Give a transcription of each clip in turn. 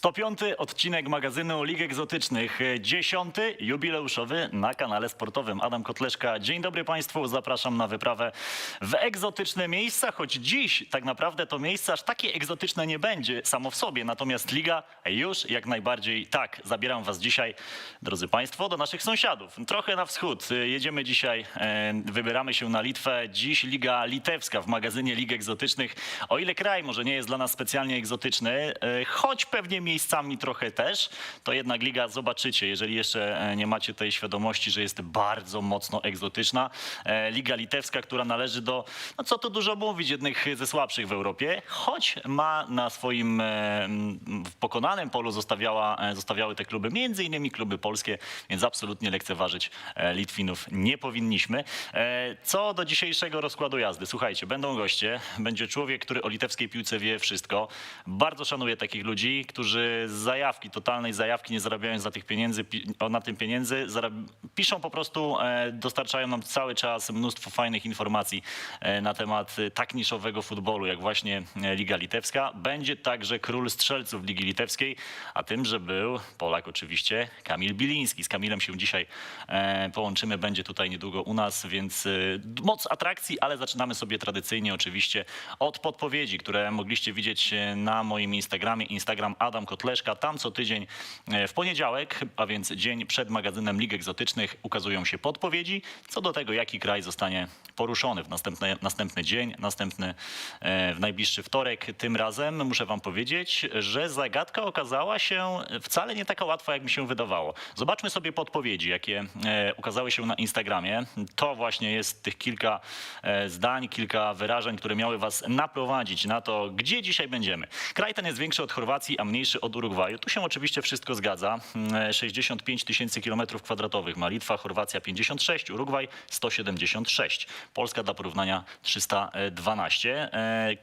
105. odcinek magazynu Lig Egzotycznych, 10. jubileuszowy na kanale sportowym. Adam Kotleszka, dzień dobry Państwu, zapraszam na wyprawę w egzotyczne miejsca, choć dziś tak naprawdę to miejsce aż takie egzotyczne nie będzie samo w sobie, natomiast Liga już jak najbardziej tak. Zabieram Was dzisiaj, drodzy Państwo, do naszych sąsiadów, trochę na wschód. Jedziemy dzisiaj, wybieramy się na Litwę, dziś Liga Litewska w magazynie Lig Egzotycznych. O ile kraj może nie jest dla nas specjalnie egzotyczny, choć pewnie miejscami trochę też, to jednak liga zobaczycie, jeżeli jeszcze nie macie tej świadomości, że jest bardzo mocno egzotyczna. Liga litewska, która należy do, no co tu dużo mówić, jednych ze słabszych w Europie, choć ma na swoim w pokonanym polu zostawiały te kluby, między innymi kluby polskie, więc absolutnie lekceważyć Litwinów nie powinniśmy. Co do dzisiejszego rozkładu jazdy, słuchajcie, będą goście, będzie człowiek, który o litewskiej piłce wie wszystko. Bardzo szanuję takich ludzi, którzy z zajawki, totalnej zajawki, nie zarabiając na tym pieniędzy, piszą po prostu, dostarczają nam cały czas mnóstwo fajnych informacji na temat tak niszowego futbolu, jak właśnie Liga Litewska. Będzie także król strzelców Ligi Litewskiej, a tymże był Polak oczywiście, Kamil Biliński. Z Kamilem się dzisiaj połączymy, będzie tutaj niedługo u nas, więc moc atrakcji, ale zaczynamy sobie tradycyjnie oczywiście od podpowiedzi, które mogliście widzieć na moim Instagramie, Instagram Adam Kotleszka. Tam co tydzień w poniedziałek, a więc dzień przed magazynem Lig Egzotycznych, ukazują się podpowiedzi co do tego, jaki kraj zostanie poruszony w następny dzień, w najbliższy wtorek. Tym razem muszę wam powiedzieć, że zagadka okazała się wcale nie taka łatwa, jak mi się wydawało. Zobaczmy sobie podpowiedzi, jakie ukazały się na Instagramie. To właśnie jest tych kilka zdań, kilka wyrażeń, które miały was naprowadzić na to, gdzie dzisiaj będziemy. Kraj ten jest większy od Chorwacji, a mniejszy od Urugwaju. Tu się oczywiście wszystko zgadza. 65 tysięcy kilometrów kwadratowych ma Litwa, Chorwacja 56, Urugwaj 176. Polska dla porównania 312.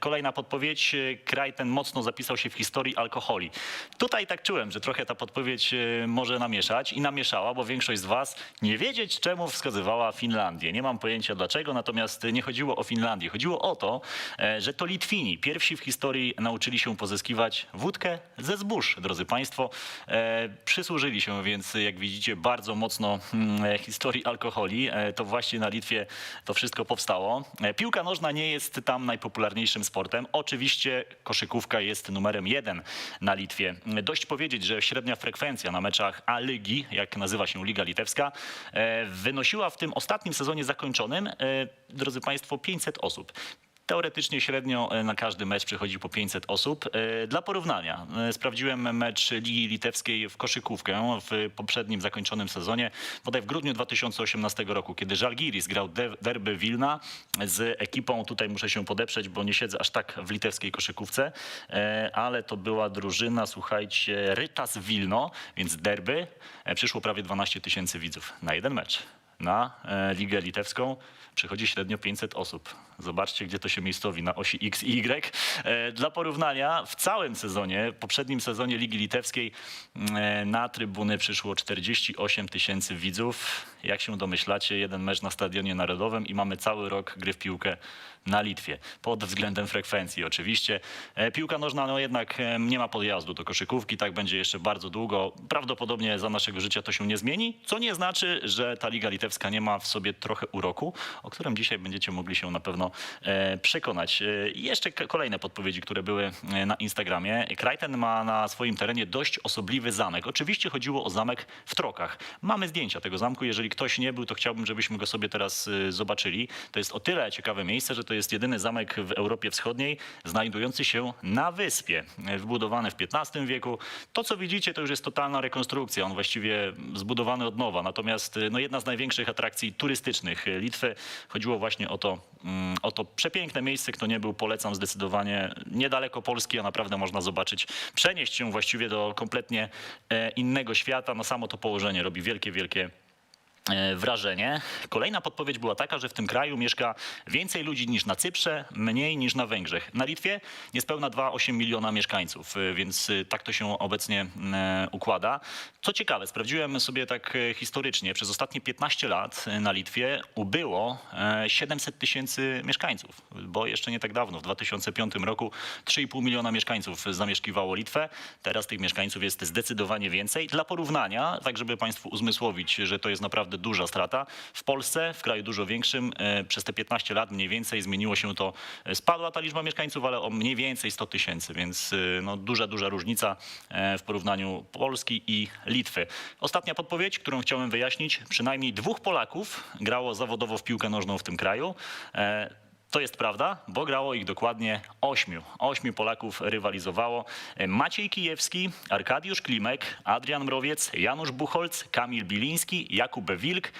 Kolejna podpowiedź. Kraj ten mocno zapisał się w historii alkoholi. Tutaj tak czułem, że trochę ta podpowiedź może namieszać i namieszała, bo większość z was nie wiedzieć czemu wskazywała Finlandię. Nie mam pojęcia dlaczego, natomiast nie chodziło o Finlandię. Chodziło o to, że to Litwini pierwsi w historii nauczyli się pozyskiwać wódkę ze zbóż, drodzy Państwo. Przysłużyli się więc, jak widzicie, bardzo mocno historii alkoholi. To właśnie na Litwie to wszystko powstało. Piłka nożna nie jest tam najpopularniejszym sportem. Oczywiście koszykówka jest numerem 1 na Litwie. Dość powiedzieć, że średnia frekwencja na meczach A-Ligi, jak nazywa się Liga Litewska, wynosiła w tym ostatnim sezonie zakończonym, drodzy Państwo, 500 osób. Teoretycznie średnio na każdy mecz przychodzi po 500 osób. Dla porównania sprawdziłem mecz Ligi Litewskiej w koszykówkę w poprzednim zakończonym sezonie, bodaj w grudniu 2018 roku, kiedy Žalgiris grał derby Wilna z ekipą, tutaj muszę się podeprzeć, bo nie siedzę aż tak w litewskiej koszykówce, ale to była drużyna, słuchajcie, Rytas Wilno, więc derby. Przyszło prawie 12 tysięcy widzów na jeden mecz. Na Ligę Litewską przychodzi średnio 500 osób. Zobaczcie, gdzie to się miejscowi, na osi X i Y. Dla porównania, w całym sezonie, poprzednim sezonie Ligi Litewskiej na trybuny przyszło 48 tysięcy widzów. Jak się domyślacie, jeden mecz na Stadionie Narodowym i mamy cały rok gry w piłkę na Litwie. Pod względem frekwencji oczywiście. Piłka nożna no jednak nie ma podjazdu do koszykówki, tak będzie jeszcze bardzo długo. Prawdopodobnie za naszego życia to się nie zmieni, co nie znaczy, że ta Liga Litewska nie ma w sobie trochę uroku, o którym dzisiaj będziecie mogli się na pewno przekonać. Jeszcze kolejne podpowiedzi, które były na Instagramie. Kraj ten ma na swoim terenie dość osobliwy zamek. Oczywiście chodziło o zamek w Trokach. Mamy zdjęcia tego zamku. Jeżeli ktoś nie był, to chciałbym, żebyśmy go sobie teraz zobaczyli. To jest o tyle ciekawe miejsce, że to jest jedyny zamek w Europie Wschodniej znajdujący się na wyspie. Wybudowany w XV wieku. To, co widzicie, to już jest totalna rekonstrukcja. On właściwie zbudowany od nowa. Natomiast no, jedna z największych atrakcji turystycznych Litwy. Chodziło właśnie o to przepiękne miejsce. Kto nie był, polecam zdecydowanie. Niedaleko Polski, a naprawdę można zobaczyć, przenieść się właściwie do kompletnie innego świata. No samo to położenie robi wielkie wrażenie. Kolejna podpowiedź była taka, że w tym kraju mieszka więcej ludzi niż na Cyprze, mniej niż na Węgrzech. Na Litwie niespełna 2,8 miliona mieszkańców, więc tak to się obecnie układa. Co ciekawe, sprawdziłem sobie tak historycznie, przez ostatnie 15 lat na Litwie ubyło 700 tysięcy mieszkańców, bo jeszcze nie tak dawno, w 2005 roku 3,5 miliona mieszkańców zamieszkiwało Litwę. Teraz tych mieszkańców jest zdecydowanie więcej. Dla porównania, tak żeby Państwu uzmysłowić, że to jest naprawdę duża strata. W Polsce, w kraju dużo większym, przez te 15 lat mniej więcej zmieniło się to, spadła ta liczba mieszkańców, ale o mniej więcej 100 tysięcy, więc no, duża różnica w porównaniu Polski i Litwy. Ostatnia podpowiedź, którą chciałem wyjaśnić, przynajmniej 2 Polaków grało zawodowo w piłkę nożną w tym kraju. To jest prawda, bo grało ich dokładnie 8. 8 Polaków rywalizowało. Maciej Kijewski, Arkadiusz Klimek, Adrian Mrowiec, Janusz Buchholz, Kamil Biliński, Jakub Wilk,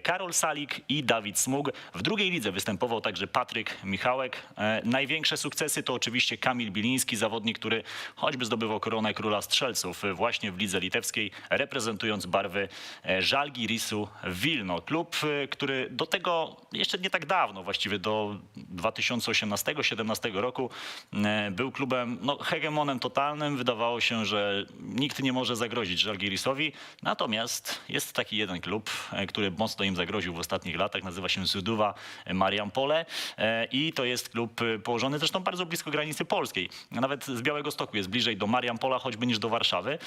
Karol Salik i Dawid Smug. W drugiej lidze występował także Patryk Michałek. Największe sukcesy to oczywiście Kamil Biliński, zawodnik, który choćby zdobywał koronę króla strzelców właśnie w lidze litewskiej, reprezentując barwy Żalgirisu Wilno. Klub, który do tego jeszcze nie tak dawno, właściwie do 2018-17 roku był klubem hegemonem totalnym. Wydawało się, że nikt nie może zagrozić Żalgirisowi. Natomiast jest taki jeden klub, który mocno im zagroził w ostatnich latach. Nazywa się Sūduva Marijampolė i to jest klub położony zresztą bardzo blisko granicy polskiej. Nawet z Białegostoku jest bliżej do Mariampola choćby niż do Warszawy.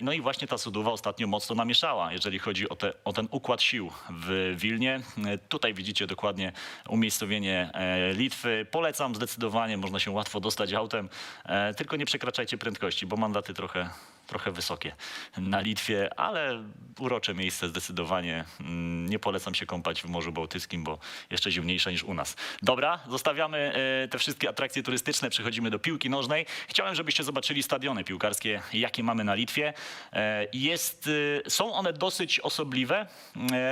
No i właśnie ta Sūduva ostatnio mocno namieszała, jeżeli chodzi o ten układ sił w Wilnie. Tutaj widzicie dokładnie umiejscowienie Litwy. Polecam zdecydowanie, można się łatwo dostać autem, tylko nie przekraczajcie prędkości, bo mandaty trochę wysokie na Litwie, ale urocze miejsce zdecydowanie. Nie polecam się kąpać w Morzu Bałtyckim, bo jeszcze zimniejsze niż u nas. Dobra, zostawiamy te wszystkie atrakcje turystyczne, przechodzimy do piłki nożnej. Chciałem, żebyście zobaczyli stadiony piłkarskie, jakie mamy na Litwie. Są one dosyć osobliwe,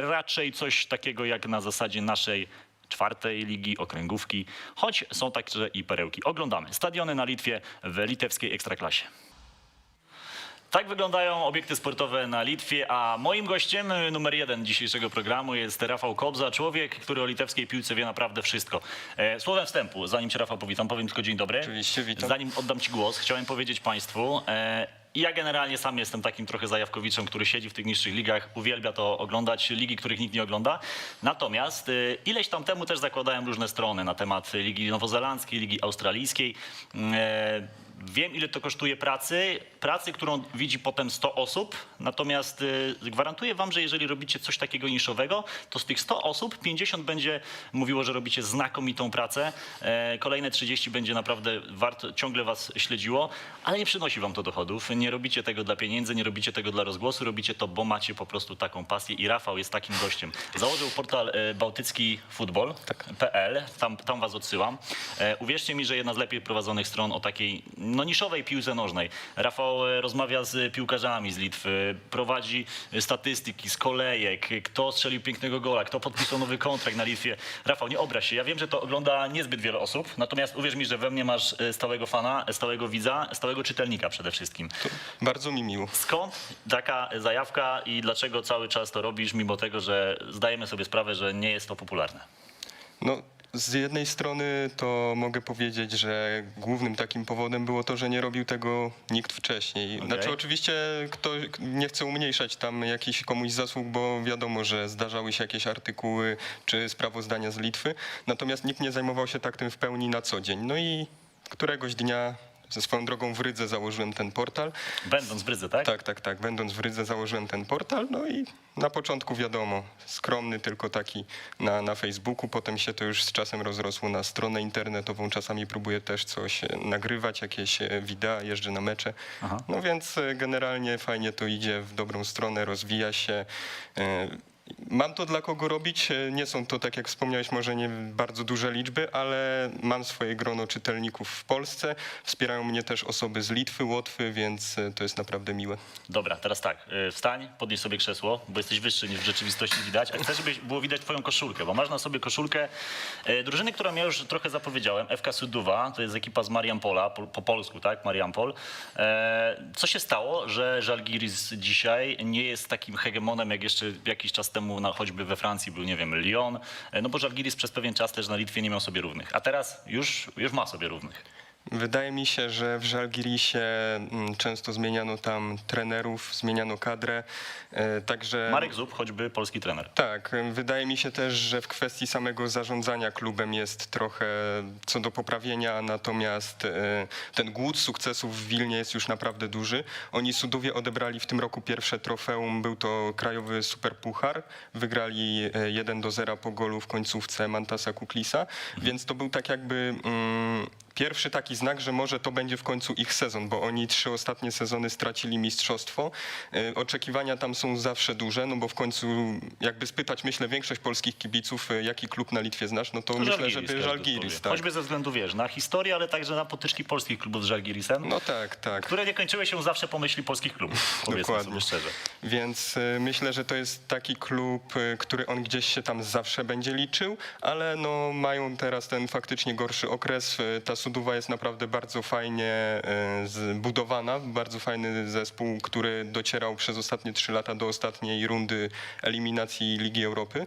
raczej coś takiego jak na zasadzie naszej 4. ligi, okręgówki, choć są także i perełki. Oglądamy stadiony na Litwie w litewskiej ekstraklasie. Tak wyglądają obiekty sportowe na Litwie, a moim gościem numer 1 dzisiejszego programu jest Rafał Kobza, człowiek, który o litewskiej piłce wie naprawdę wszystko. Słowem wstępu, zanim cię Rafał powitam, powiem tylko dzień dobry. Oczywiście, witam. Zanim oddam ci głos, chciałem powiedzieć Państwu, ja generalnie sam jestem takim trochę zajawkowiczem, który siedzi w tych niższych ligach, uwielbia to oglądać, ligi, których nikt nie ogląda. Natomiast ileś tam temu też zakładałem różne strony na temat Ligi Nowozelandzkiej, Ligi Australijskiej. Wiem, ile to kosztuje pracy, którą widzi potem 100 osób, natomiast gwarantuję wam, że jeżeli robicie coś takiego niszowego, to z tych 100 osób 50 będzie mówiło, że robicie znakomitą pracę, kolejne 30 będzie naprawdę ciągle was śledziło, ale nie przynosi wam to dochodów, nie robicie tego dla pieniędzy, nie robicie tego dla rozgłosu, robicie to, bo macie po prostu taką pasję i Rafał jest takim gościem. Założył portal bałtyckifutbol.pl, tam was odsyłam. Uwierzcie mi, że jedna z lepiej prowadzonych stron o takiej niszowej piłce nożnej. Rafał rozmawia z piłkarzami z Litwy, prowadzi statystyki z kolejek, kto strzelił pięknego gola, kto podpisał nowy kontrakt na Litwie. Rafał, nie obraź się, ja wiem, że to ogląda niezbyt wiele osób, natomiast uwierz mi, że we mnie masz stałego fana, stałego widza, stałego czytelnika przede wszystkim. To bardzo mi miło. Skąd taka zajawka i dlaczego cały czas to robisz, mimo tego, że zdajemy sobie sprawę, że nie jest to popularne? No, z jednej strony to mogę powiedzieć, że głównym takim powodem było to, że nie robił tego nikt wcześniej. Okay. Znaczy oczywiście nie chcę umniejszać tam jakichś komuś zasług, bo wiadomo, że zdarzały się jakieś artykuły czy sprawozdania z Litwy, natomiast nikt nie zajmował się tak tym w pełni na co dzień. No i któregoś dnia ze swoją drogą w Rydze założyłem ten portal. Będąc w Rydze, tak? Tak. Będąc w Rydze założyłem ten portal, no i na początku wiadomo, skromny tylko taki na Facebooku, potem się to już z czasem rozrosło na stronę internetową, czasami próbuję też coś nagrywać, jakieś wideo, jeżdżę na mecze. Aha. No więc generalnie fajnie to idzie w dobrą stronę, rozwija się. Mam to dla kogo robić, nie są to, tak jak wspomniałeś, może nie bardzo duże liczby, ale mam swoje grono czytelników w Polsce, wspierają mnie też osoby z Litwy, Łotwy, więc to jest naprawdę miłe. Dobra, teraz tak, wstań, podnieś sobie krzesło, bo jesteś wyższy niż w rzeczywistości widać, a chcę, żeby było widać twoją koszulkę, bo masz na sobie koszulkę drużyny, którą ja już trochę zapowiedziałem, FK Sūduva, to jest ekipa z Mariampola, po polsku, tak, Mariampol. Co się stało, że Žalgiris dzisiaj nie jest takim hegemonem jak jeszcze jakiś czas temu choćby we Francji był, nie wiem, Lyon, no bo Żalgiris przez pewien czas też na Litwie nie miał sobie równych, a teraz już ma sobie równych. Wydaje mi się, że w Żalgirisie często zmieniano tam trenerów, zmieniano kadrę, także... Marek Zub, choćby polski trener. Tak, wydaje mi się też, że w kwestii samego zarządzania klubem jest trochę co do poprawienia, natomiast ten głód sukcesów w Wilnie jest już naprawdę duży. Oni Sudowie odebrali w tym roku pierwsze trofeum, był to krajowy superpuchar, wygrali 1-0 po golu w końcówce Mantasa Kuklisa, więc to był tak jakby pierwszy taki znak, że może to będzie w końcu ich sezon, bo oni 3 ostatnie sezony stracili mistrzostwo. Oczekiwania tam są zawsze duże, no bo w końcu jakby spytać, myślę, większość polskich kibiców, jaki klub na Litwie znasz, no to myślę, żeby Żalgiris. Tak. Choćby ze względu, wiesz, na historię, ale także na potyczki polskich klubów z Żalgirisem, No tak, tak. które nie kończyły się zawsze po myśli polskich klubów, powiedzmy Dokładnie. sobie szczerze. Więc myślę, że to jest taki klub, który on gdzieś się tam zawsze będzie liczył, ale no mają teraz ten faktycznie gorszy okres. Ta Suduwa jest naprawdę bardzo fajnie zbudowana, bardzo fajny zespół, który docierał przez ostatnie 3 lata do ostatniej rundy eliminacji Ligi Europy,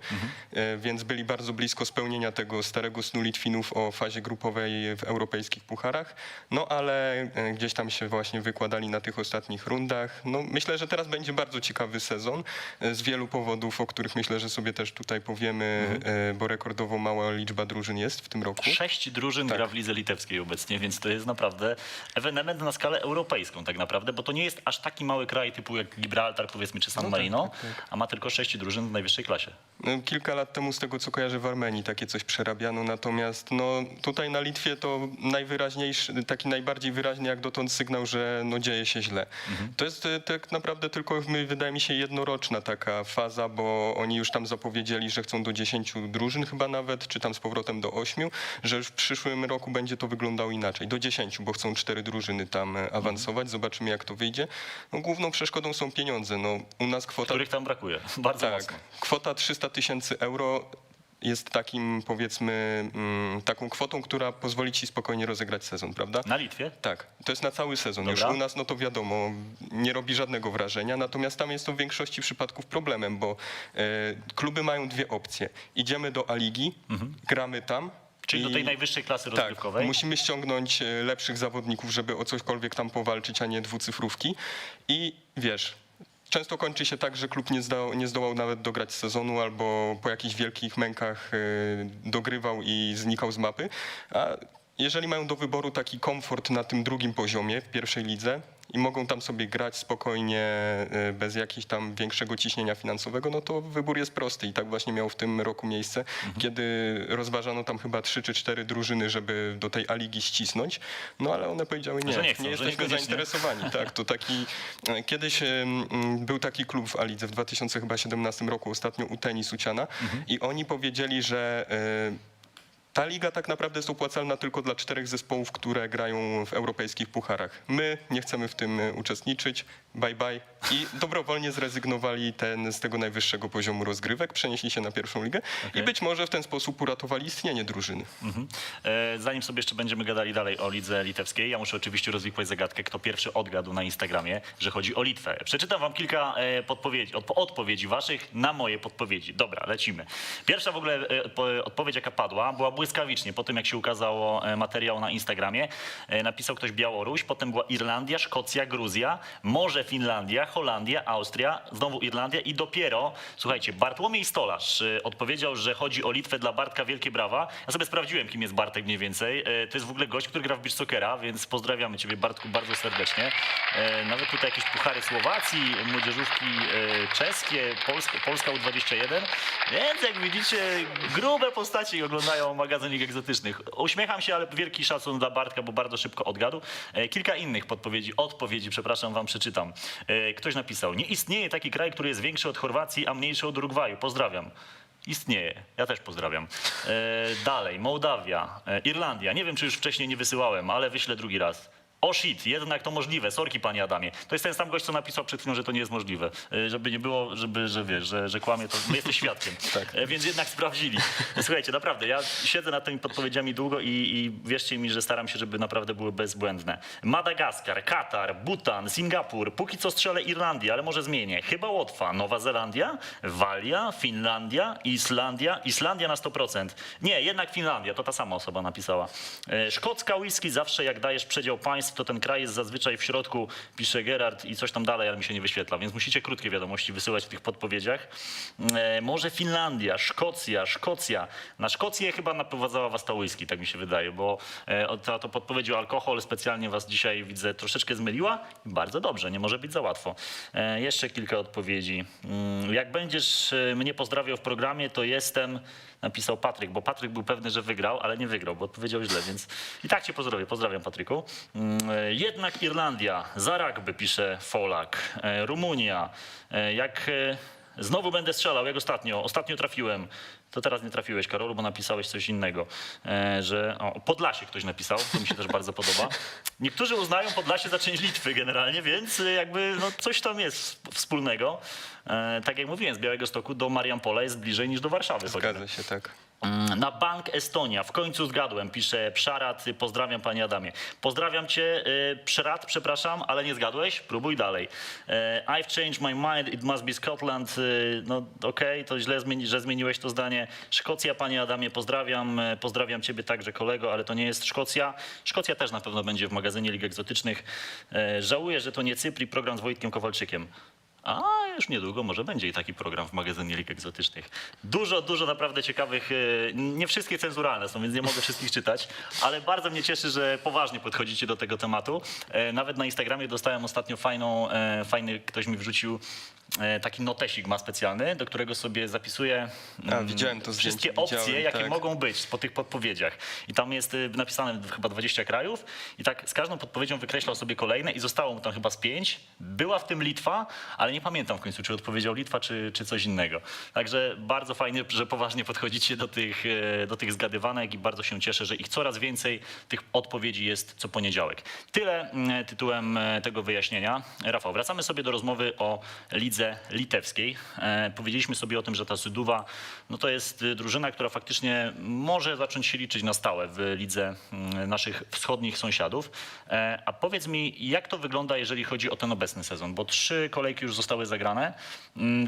więc byli bardzo blisko spełnienia tego starego snu Litwinów o fazie grupowej w europejskich pucharach, no ale gdzieś tam się właśnie wykładali na tych ostatnich rundach. No myślę, że teraz będzie bardzo ciekawy sezon z wielu powodów, o których myślę, że sobie też tutaj powiemy, bo rekordowo mała liczba drużyn jest w tym roku. 6 drużyn gra w lidze litewskiej obecnie, więc to jest naprawdę ewenement na skalę europejską tak naprawdę, bo to nie jest aż taki mały kraj typu jak Gibraltar, powiedzmy, czy San Marino, a ma tylko 6 drużyn w najwyższej klasie. No, kilka lat temu, z tego co kojarzę, w Armenii takie coś przerabiano, natomiast no, tutaj na Litwie to najwyraźniejszy, taki najbardziej wyraźny jak dotąd sygnał, że no, dzieje się źle. To jest tak naprawdę tylko, wydaje mi się, jednoroczna taka faza, bo oni już tam zapowiedzieli, że chcą do 10 drużyn chyba nawet, czy tam z powrotem do 8, że już w przyszłym roku będzie to wyglądało inaczej. Do 10, bo chcą 4 drużyny tam awansować. Zobaczymy, jak to wyjdzie. No, główną przeszkodą są pieniądze. No, u nas kwota... Których tam brakuje, bardzo mocno. Tak, kwota 300 000 euro jest takim, powiedzmy, taką kwotą, która pozwoli ci spokojnie rozegrać sezon, prawda? Na Litwie? Tak, to jest na cały sezon. Dobra. Już u nas, no to wiadomo, nie robi żadnego wrażenia, natomiast tam jest to w większości przypadków problemem, bo kluby mają 2 opcje. Idziemy do A-ligi, gramy tam. Czyli do tej najwyższej klasy rozgrywkowej? Tak, musimy ściągnąć lepszych zawodników, żeby o cośkolwiek tam powalczyć, a nie dwucyfrówki. I wiesz, często kończy się tak, że klub nie zdołał nawet dograć sezonu albo po jakichś wielkich mękach dogrywał i znikał z mapy. A jeżeli mają do wyboru taki komfort na tym drugim poziomie w pierwszej lidze i mogą tam sobie grać spokojnie, bez jakiegoś tam większego ciśnienia finansowego, no to wybór jest prosty i tak właśnie miał w tym roku miejsce, kiedy rozważano tam chyba 3 czy 4 drużyny, żeby do tej A-ligi ścisnąć, no ale one powiedziały Że nie chcą, nie że jesteśmy niekoniecznie. zainteresowani. Tak, to taki, kiedyś był taki klub w A-lidze w 2017 roku, ostatnio u Tenis Uciana i oni powiedzieli, że ta liga tak naprawdę jest opłacalna tylko dla 4 zespołów, które grają w europejskich pucharach. My nie chcemy w tym uczestniczyć, bye bye. I dobrowolnie zrezygnowali z tego najwyższego poziomu rozgrywek, przenieśli się na pierwszą ligę i być może w ten sposób uratowali istnienie drużyny. Zanim sobie jeszcze będziemy gadali dalej o lidze litewskiej, ja muszę oczywiście rozwikłać zagadkę, kto pierwszy odgadł na Instagramie, że chodzi o Litwę. Przeczytam wam kilka odpowiedzi waszych na moje podpowiedzi. Dobra, lecimy. Pierwsza w ogóle odpowiedź, jaka padła, była błyskawicznie. Po tym, jak się ukazało materiał na Instagramie, napisał ktoś Białoruś, potem była Irlandia, Szkocja, Gruzja, może Finlandia, Holandia, Austria, znowu Irlandia i dopiero, słuchajcie, Bartłomiej Stolarz odpowiedział, że chodzi o Litwę dla Bartka. Wielkie brawa. Ja sobie sprawdziłem, kim jest Bartek mniej więcej. To jest w ogóle gość, który gra w beach soccera, więc pozdrawiamy ciebie, Bartku, bardzo serdecznie. Nawet tutaj jakieś puchary Słowacji, młodzieżówki czeskie, Polska U21. Więc jak widzicie, grube postaci oglądają magazyn Lig Egzotycznych. Uśmiecham się, ale wielki szacun dla Bartka, bo bardzo szybko odgadł. Kilka innych odpowiedzi, przepraszam, wam przeczytam. Ktoś napisał: nie istnieje taki kraj, który jest większy od Chorwacji, a mniejszy od Urugwaju. Pozdrawiam. Istnieje. Ja też pozdrawiam. Dalej, Mołdawia, Irlandia. Nie wiem, czy już wcześniej nie wysyłałem, ale wyślę drugi raz. O shit, jednak to możliwe. Sorki, panie Adamie. To jest ten sam gość, co napisał przed chwilą, że to nie jest możliwe. Żeby nie było, że wiesz, że kłamie, to my jesteś świadkiem. Tak. Więc jednak sprawdzili. Słuchajcie, naprawdę, ja siedzę nad tymi podpowiedziami długo i wierzcie mi, że staram się, żeby naprawdę były bezbłędne. Madagaskar, Katar, Butan, Singapur, póki co strzelę Irlandię, ale może zmienię. Chyba Łotwa, Nowa Zelandia, Walia, Finlandia, Islandia na 100%. Nie, jednak Finlandia, to ta sama osoba napisała. Szkocka whisky, zawsze jak dajesz przedział państw, to ten kraj jest zazwyczaj w środku, pisze Gerard i coś tam dalej, ale mi się nie wyświetla, więc musicie krótkie wiadomości wysyłać w tych podpowiedziach. Może Finlandia, Szkocja. Na Szkocję chyba naprowadzała was ta whisky, tak mi się wydaje, bo to podpowiedź o alkohol specjalnie was dzisiaj, widzę, troszeczkę zmyliła. Bardzo dobrze, nie może być za łatwo. Jeszcze kilka odpowiedzi. Jak będziesz mnie pozdrawiał w programie, to jestem... Napisał Patryk, bo Patryk był pewny, że wygrał, ale nie wygrał, bo odpowiedział źle, więc i tak cię pozdrowię. Pozdrawiam, Patryku. Jednak Irlandia, za rugby, pisze Folak. Rumunia, jak znowu będę strzelał, jak ostatnio trafiłem. To teraz nie trafiłeś, Karolu, bo napisałeś coś innego, że Podlasie ktoś napisał, to mi się też bardzo podoba. Niektórzy uznają Podlasie za część Litwy generalnie, więc jakby no, coś tam jest wspólnego. Tak jak mówiłem, z Białegostoku do Mariampola jest bliżej niż do Warszawy. Zgadza się, tak. Na Bank Estonia, w końcu zgadłem, pisze Przarat, pozdrawiam panie Adamie. Pozdrawiam cię, Przarat, przepraszam, ale nie zgadłeś, próbuj dalej. I've changed my mind, it must be Scotland. No okej, to źle, że zmieniłeś to zdanie. Szkocja, panie Adamie, pozdrawiam ciebie także, kolego, ale to nie jest Szkocja. Szkocja też na pewno będzie w magazynie Lig Egzotycznych. Żałuję, że to nie Cypr, program z Wojtkiem Kowalczykiem. A już niedługo może będzie i taki program w magazynie Lig Egzotycznych. Dużo naprawdę ciekawych, nie wszystkie cenzuralne są, więc nie mogę wszystkich czytać, ale bardzo mnie cieszy, że poważnie podchodzicie do tego tematu. Nawet na Instagramie dostałem ostatnio fajny, ktoś mi wrzucił taki notesik ma specjalny, do którego sobie zapisuję Widziałem to zdjęcie, wszystkie opcje, jakie tak. mogą być po tych podpowiedziach. I tam jest napisane chyba 20 krajów i tak z każdą podpowiedzią wykreślał sobie kolejne i zostało mu tam chyba z 5. Była w tym Litwa, ale nie pamiętam w końcu, czy odpowiedział Litwa, czy coś innego. Także bardzo fajnie, że poważnie podchodzicie do tych zgadywanek i bardzo się cieszę, że ich coraz więcej tych odpowiedzi jest co poniedziałek. Tyle tytułem tego wyjaśnienia. Rafał, wracamy sobie do rozmowy o lidze litewskiej. Powiedzieliśmy sobie o tym, że ta Sūduva no to jest drużyna, która faktycznie może zacząć się liczyć na stałe w lidze naszych wschodnich sąsiadów. A powiedz mi, jak to wygląda, jeżeli chodzi o ten obecny sezon? Bo 3 kolejki już zostały zagrane.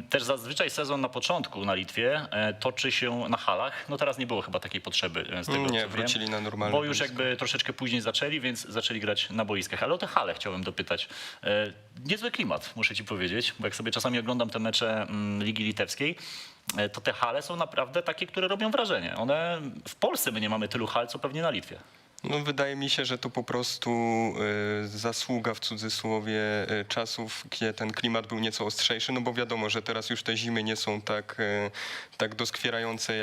Też zazwyczaj sezon na początku na Litwie toczy się na halach. No teraz nie było chyba takiej potrzeby z tego, Nie, co wrócili wiem, na normalne bo już boisko. jakby troszeczkę później zaczęli, więc zaczęli grać na boiskach. Ale o te hale chciałem dopytać. Niezły klimat, muszę ci powiedzieć, bo jak sobie czasami oglądam te mecze Ligi Litewskiej, to te hale są naprawdę takie, które robią wrażenie. W Polsce my nie mamy tylu hal, co pewnie na Litwie. No, wydaje mi się, że to po prostu zasługa w cudzysłowie czasów, gdzie ten klimat był nieco ostrzejszy, no bo wiadomo, że teraz już te zimy nie są tak doskwierające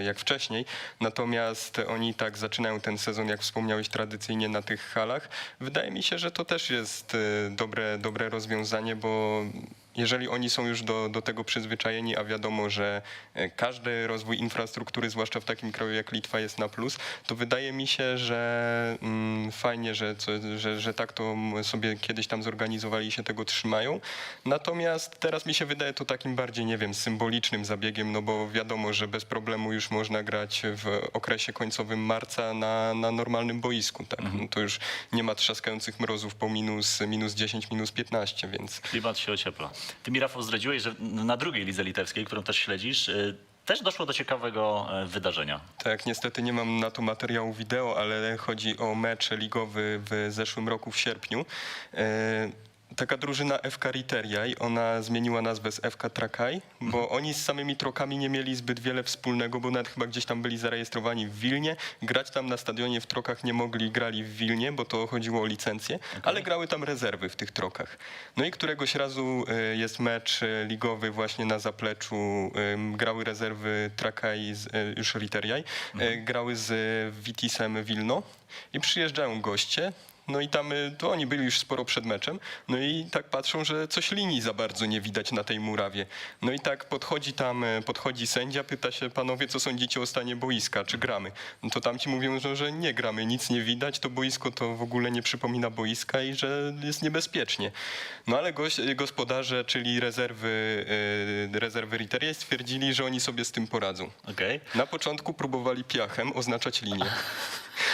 jak wcześniej, natomiast oni tak zaczynają ten sezon, jak wspomniałeś, tradycyjnie na tych halach. Wydaje mi się, że to też jest dobre rozwiązanie, bo jeżeli oni są już do tego przyzwyczajeni, a wiadomo, że każdy rozwój infrastruktury, zwłaszcza w takim kraju jak Litwa, jest na plus, to wydaje mi się, że fajnie, że tak to sobie kiedyś tam zorganizowali i się tego trzymają. Natomiast teraz mi się wydaje to takim bardziej, nie wiem, symbolicznym zabiegiem, no bo wiadomo, że bez problemu już można grać w okresie końcowym marca na normalnym boisku. Tak? No to już nie ma trzaskających mrozów po minus 10, minus 15, więc... Klimat się ociepla. Ty mi, Rafał, zdradziłeś, że na drugiej lidze litewskiej, którą też śledzisz, też doszło do ciekawego wydarzenia. Tak, niestety nie mam na to materiału wideo, ale chodzi o mecz ligowy w zeszłym roku w sierpniu. Taka drużyna FK Riteriaj, ona zmieniła nazwę z FK Trakai, bo oni z samymi Trokami nie mieli zbyt wiele wspólnego, bo nawet chyba gdzieś tam byli zarejestrowani w Wilnie. Grać tam na stadionie w Trokach nie mogli, grali w Wilnie, bo to chodziło o licencję, ale grały tam rezerwy w tych Trokach. No i któregoś razu jest mecz ligowy właśnie na zapleczu, grały rezerwy Trakai, już Riteriaj, grały z Vitisem Wilno i przyjeżdżają goście. No i tam to oni byli już sporo przed meczem, no i tak patrzą, że coś linii za bardzo nie widać na tej murawie. No i tak podchodzi sędzia, pyta się: panowie, co sądzicie o stanie boiska, czy gramy? No to tamci mówią, że nie gramy, nic nie widać, to boisko to w ogóle nie przypomina boiska i że jest niebezpiecznie. No ale gospodarze, czyli rezerwy Riteria stwierdzili, że oni sobie z tym poradzą. Okej. Na początku próbowali piachem oznaczać linię.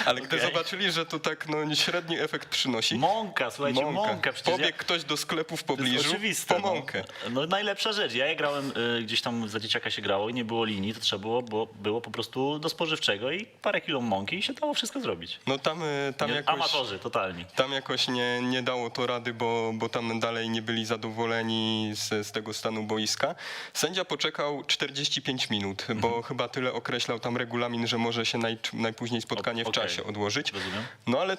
Ale gdy Okej. zobaczyli, że to tak średni efekt przynosi, Mąka, słuchajcie, mąka. Przecież pobiegł ktoś do sklepu w to jest pobliżu oczywiste. po mąkę. No najlepsza rzecz. Ja grałem gdzieś tam, za dzieciaka się grało i nie było linii, to trzeba było po prostu do spożywczego i parę kilo mąki i się dało wszystko zrobić. No tam jakoś... Amatorzy, totalni. Tam jakoś nie dało to rady, bo tam dalej nie byli zadowoleni z tego stanu boiska. Sędzia poczekał 45 minut, bo chyba tyle określał tam regulamin, że może się najpóźniej spotkanie w Okej. czasie odłożyć. Rozumiem. No ale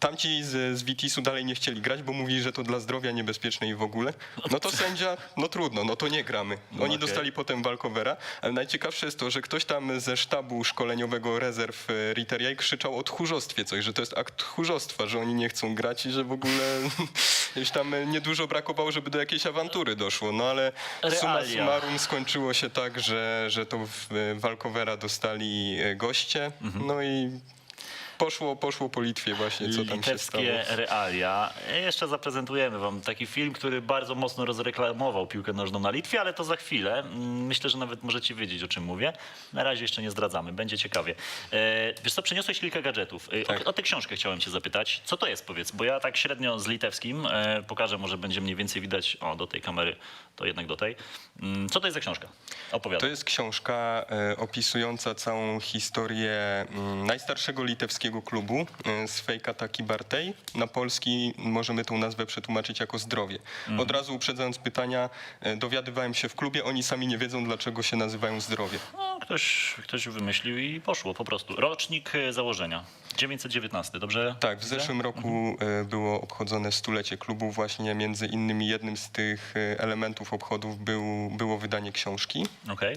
tamci z Witisu dalej nie chcieli grać, bo mówili, że to dla zdrowia niebezpieczne i w ogóle. No to sędzia, no trudno, no to nie gramy. Oni okej. dostali potem walkowera, ale najciekawsze jest to, że ktoś tam ze sztabu szkoleniowego rezerw Riteria krzyczał o tchórzostwie coś, że to jest akt tchórzostwa, że oni nie chcą grać i że w ogóle już tam niedużo brakowało, żeby do jakiejś awantury doszło. No ale summa Realia. summarum skończyło się tak, że to walkowera dostali goście, no i poszło po Litwie właśnie, co tam się stało. Litewskie realia. Jeszcze zaprezentujemy wam taki film, który bardzo mocno rozreklamował piłkę nożną na Litwie, ale to za chwilę. Myślę, że nawet możecie wiedzieć, o czym mówię. Na razie jeszcze nie zdradzamy, będzie ciekawie. Wiesz co, przyniosłeś kilka gadżetów. Tak. O tę książkę chciałem cię zapytać. Co to jest, powiedz? Bo ja tak średnio z litewskim pokażę, może będzie mniej więcej widać, do tej kamery, to jednak do tej. Co to jest za książka? To Opowiadaj. jest książka opisująca całą historię najstarszego litewskiego klubu z Fejkataki Bartej. Na polski możemy tą nazwę przetłumaczyć jako zdrowie. Od razu uprzedzając pytania, dowiadywałem się w klubie, oni sami nie wiedzą, dlaczego się nazywają zdrowie. No, ktoś wymyślił i poszło po prostu. Rocznik założenia. 919, dobrze? Tak, w zeszłym roku było obchodzone stulecie klubu. Właśnie między innymi jednym z tych elementów obchodów było wydanie książki. Okej.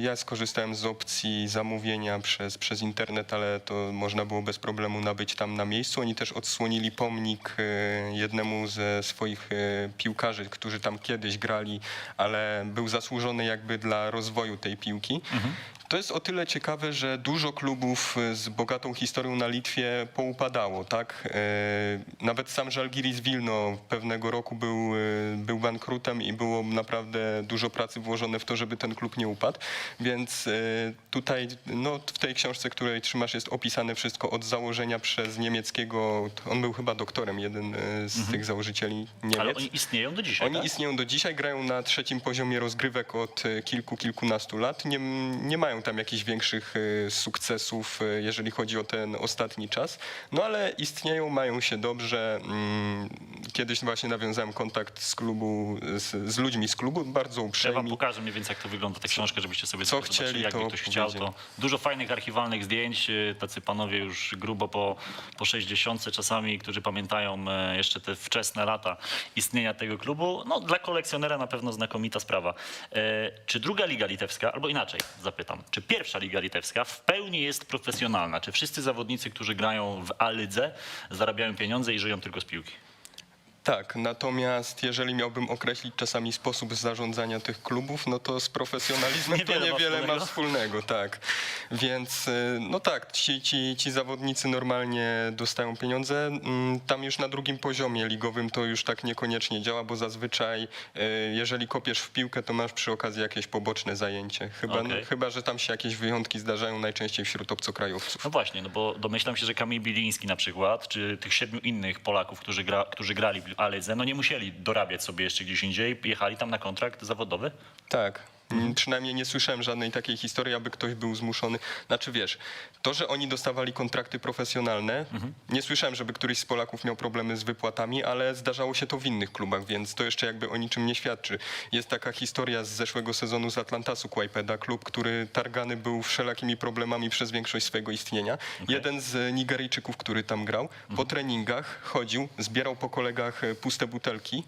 Ja skorzystałem z opcji zamówienia przez internet, ale to można było bez problemu nabyć tam na miejscu. Oni też odsłonili pomnik jednemu ze swoich piłkarzy, którzy tam kiedyś grali, ale był zasłużony jakby dla rozwoju tej piłki. To jest o tyle ciekawe, że dużo klubów z bogatą historią na Litwie poupadało, tak? Nawet sam Żalgiris Wilno pewnego roku był bankrutem i było naprawdę dużo pracy włożone w to, żeby ten klub nie upadł. Więc tutaj w tej książce, której trzymasz, jest opisane wszystko od założenia przez niemieckiego, on był chyba doktorem, jeden z tych założycieli Niemiec. Ale oni istnieją do dzisiaj, Oni tak? istnieją do dzisiaj, grają na 3. poziomie rozgrywek od kilkunastu lat. Nie mają tam jakichś większych sukcesów, jeżeli chodzi o ten ostatni czas. No ale istnieją, mają się dobrze. Kiedyś właśnie nawiązałem kontakt z klubu, z ludźmi z klubu, bardzo Ja wam uprzejmi. pokażę mniej więcej, jak to wygląda, tę książkę, żebyście sobie co zobaczyli, chcieli, jakby to ktoś chciał. To powiedzieli. dużo fajnych archiwalnych zdjęć, tacy panowie już grubo po 60 czasami, którzy pamiętają jeszcze te wczesne lata istnienia tego klubu. No dla kolekcjonera na pewno znakomita sprawa. Czy druga liga litewska, albo inaczej zapytam, czy pierwsza liga litewska w pełni jest profesjonalna? Czy wszyscy zawodnicy, którzy grają w A-lidze, zarabiają pieniądze i żyją tylko z piłki? Tak, natomiast jeżeli miałbym określić czasami sposób zarządzania tych klubów, no to z profesjonalizmem to niewiele ma wspólnego, tak. Więc no tak, ci zawodnicy normalnie dostają pieniądze. Tam już na drugim poziomie ligowym to już tak niekoniecznie działa, bo zazwyczaj jeżeli kopiesz w piłkę, to masz przy okazji jakieś poboczne zajęcie. Chyba że tam się jakieś wyjątki zdarzają, najczęściej wśród obcokrajowców. No właśnie, no bo domyślam się, że Kamil Biliński na przykład, czy tych 7 innych Polaków, którzy grali w A-lidze, no nie musieli dorabiać sobie jeszcze gdzieś indziej, jechali tam na kontrakt zawodowy? Tak. Przynajmniej nie słyszałem żadnej takiej historii, aby ktoś był zmuszony. Znaczy wiesz, to, że oni dostawali kontrakty profesjonalne, nie słyszałem, żeby któryś z Polaków miał problemy z wypłatami, ale zdarzało się to w innych klubach, więc to jeszcze jakby o niczym nie świadczy. Jest taka historia z zeszłego sezonu z Atlantasu Kłajpeda, klub, który targany był wszelakimi problemami przez większość swojego istnienia. Jeden z Nigeryjczyków, który tam grał, po treningach chodził, zbierał po kolegach puste butelki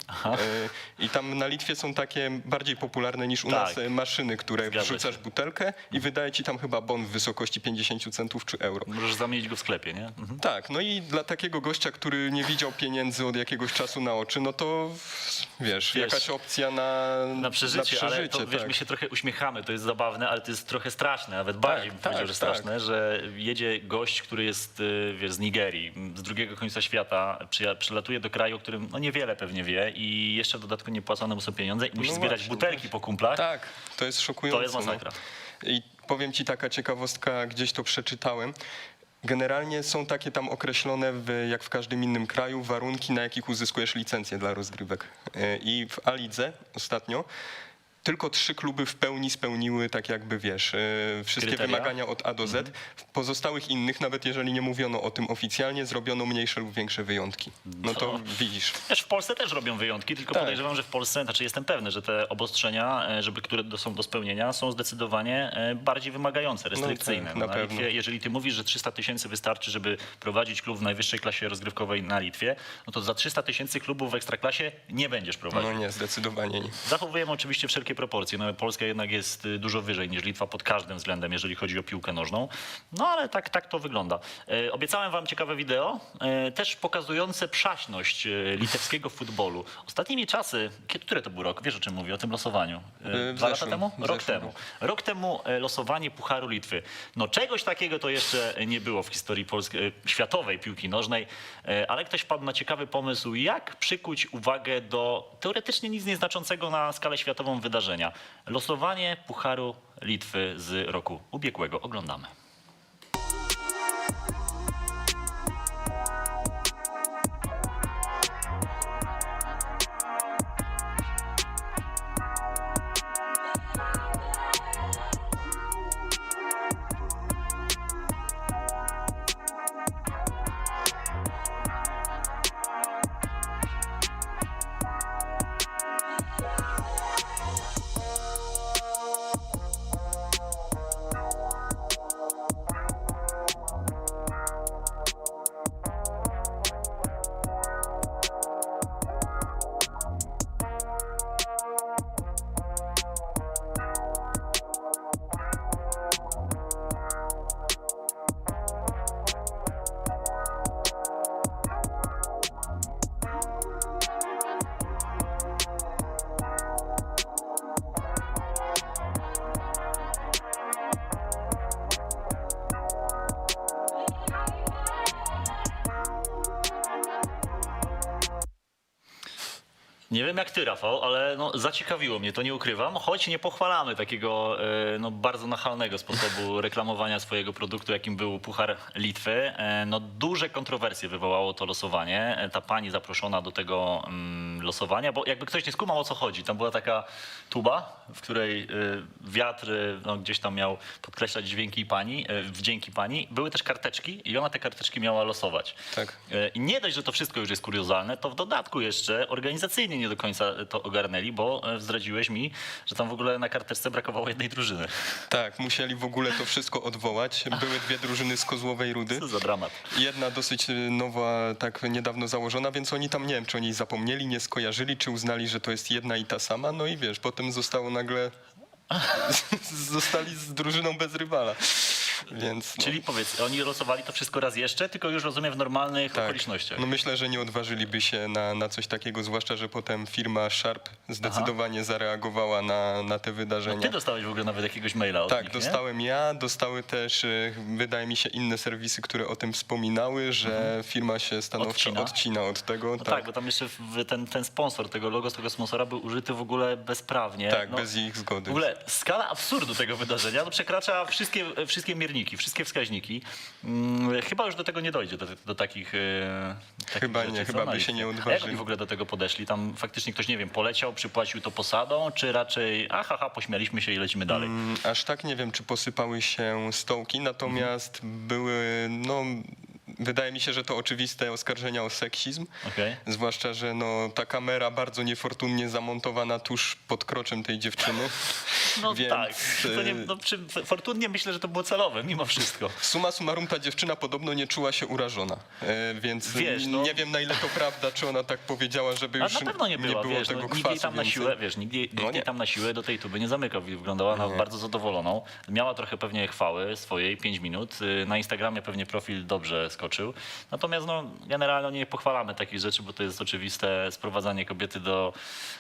i tam na Litwie są takie bardziej popularne niż u nas maszyny, które Zgadza się. wrzucasz butelkę i wydaje ci tam chyba bon w wysokości 50 centów czy euro. Możesz zamienić go w sklepie, nie? Mhm. Tak, no i dla takiego gościa, który nie widział pieniędzy od jakiegoś czasu na oczy, no to wiesz, jakaś opcja na przeżycie, ale to, wiesz, tak. my się trochę uśmiechamy, to jest zabawne, ale to jest trochę straszne, nawet bardziej bym powiedział, że straszne, że jedzie gość, który jest, wiesz, z Nigerii, z drugiego końca świata, przylatuje do kraju, o którym no niewiele pewnie wie i jeszcze w dodatku nie płacone mu są pieniądze i musi No zbierać właśnie, butelki po kumplach. Tak, to jest szokujące. To jest masakra. No. I powiem ci taka ciekawostka, gdzieś to przeczytałem. Generalnie są takie tam określone, jak w każdym innym kraju, warunki, na jakich uzyskujesz licencję dla rozgrywek. I w A-lidze ostatnio tylko 3 kluby w pełni spełniły, tak jakby wiesz, wszystkie Kryteria? wymagania od A do Z. W pozostałych innych, nawet jeżeli nie mówiono o tym oficjalnie, zrobiono mniejsze lub większe wyjątki. No to widzisz. Wiesz, w Polsce też robią wyjątki, tylko Tak. podejrzewam, że w Polsce, znaczy jestem pewny, że te obostrzenia, które są do spełnienia, są zdecydowanie bardziej wymagające, restrykcyjne. tak, na na pewno. Litwie, jeżeli ty mówisz, że 300 000 wystarczy, żeby prowadzić klub w najwyższej klasie rozgrywkowej na Litwie, no to za 300 000 klubów w Ekstraklasie nie będziesz prowadził. No nie, zdecydowanie nie. Zachowujemy oczywiście wszelkie proporcje. No, Polska jednak jest dużo wyżej niż Litwa pod każdym względem, jeżeli chodzi o piłkę nożną. No ale tak to wygląda. Obiecałem wam ciekawe wideo, też pokazujące przaśność litewskiego futbolu. Ostatnimi czasy, który to był rok? Wiesz, o czym mówię? O tym losowaniu. 2 lata temu? Rok temu. Rok temu losowanie Pucharu Litwy. No czegoś takiego to jeszcze nie było w historii światowej piłki nożnej, ale ktoś wpadł na ciekawy pomysł, jak przykuć uwagę do teoretycznie nic nieznaczącego na skalę światową wydarzenia. Losowanie Pucharu Litwy z roku ubiegłego. Oglądamy. Nie wiem jak ty, Rafał, ale no, zaciekawiło mnie, to nie ukrywam, choć nie pochwalamy takiego no, bardzo nachalnego sposobu reklamowania swojego produktu, jakim był Puchar Litwy. No, duże kontrowersje wywołało to losowanie. Ta pani zaproszona do tego losowania, bo jakby ktoś nie skumał, o co chodzi, tam była taka tuba, w której wiatr no, gdzieś tam miał podkreślać wdzięki pani. Były też karteczki i ona te karteczki miała losować. Tak. I nie dość, że to wszystko już jest kuriozalne, to w dodatku jeszcze organizacyjnie nie do końca to ogarnęli, bo zdradziłeś mi, że tam w ogóle na karteczce brakowało jednej drużyny. Tak, musieli w ogóle to wszystko odwołać. Były 2 drużyny z Kozłowej Rudy. Co za dramat. Jedna dosyć nowa, tak niedawno założona, więc oni tam, nie wiem, czy oni zapomnieli, nie skojarzyli, czy uznali, że to jest jedna i ta sama. No i wiesz, potem zostało nagle... Zostali z drużyną bez rywala. Więc, no. Czyli powiedz, oni losowali to wszystko raz jeszcze, tylko już rozumiem w normalnych Tak. okolicznościach. No myślę, że nie odważyliby się na coś takiego, zwłaszcza, że potem firma Sharp zdecydowanie zareagowała na te wydarzenia. No, ty dostałeś w ogóle nawet jakiegoś maila od Tak, nich, nie? dostałem ja, dostały też, wydaje mi się, inne serwisy, które o tym wspominały, że firma się stanowczo odcina od tego. No tak, bo tam jeszcze ten sponsor, tego logo z tego sponsora był użyty w ogóle bezprawnie. Tak, no, bez ich zgody. W ogóle skala absurdu tego wydarzenia no, przekracza wszystkie mierniki, wszystkie wskaźniki. Chyba już do tego nie dojdzie, do takich Chyba rzeczy, nie, co? chyba No by i się nie jak oni odważyli. w ogóle do tego podeszli? Tam faktycznie ktoś, nie wiem, poleciał, przypłacił to posadą, czy raczej pośmialiśmy się i lecimy dalej? Aż tak nie wiem, czy posypały się stołki, natomiast były, no... wydaje mi się, że to oczywiste oskarżenia o seksizm. Okej. Zwłaszcza, że no, ta kamera bardzo niefortunnie zamontowana tuż pod kroczem tej dziewczyny. No Więc, tak, to nie, no, fortunnie myślę, że to było celowe mimo wszystko. Summa summarum ta dziewczyna podobno nie czuła się urażona, więc Wiesz, no- nie wiem na ile to prawda, czy ona tak powiedziała, żeby A już na pewno nie była, było wiesz, tego no, kwasu nikt jej tam na więcej. siłę, wiesz, nikt jej tam na siłę do tej tuby nie zamykał. Wyglądała na bardzo zadowoloną. Miała trochę pewnie chwały swojej, 5 minut. Na Instagramie pewnie profil dobrze skoczył. Natomiast no, generalnie nie pochwalamy takich rzeczy, bo to jest oczywiste sprowadzanie kobiety do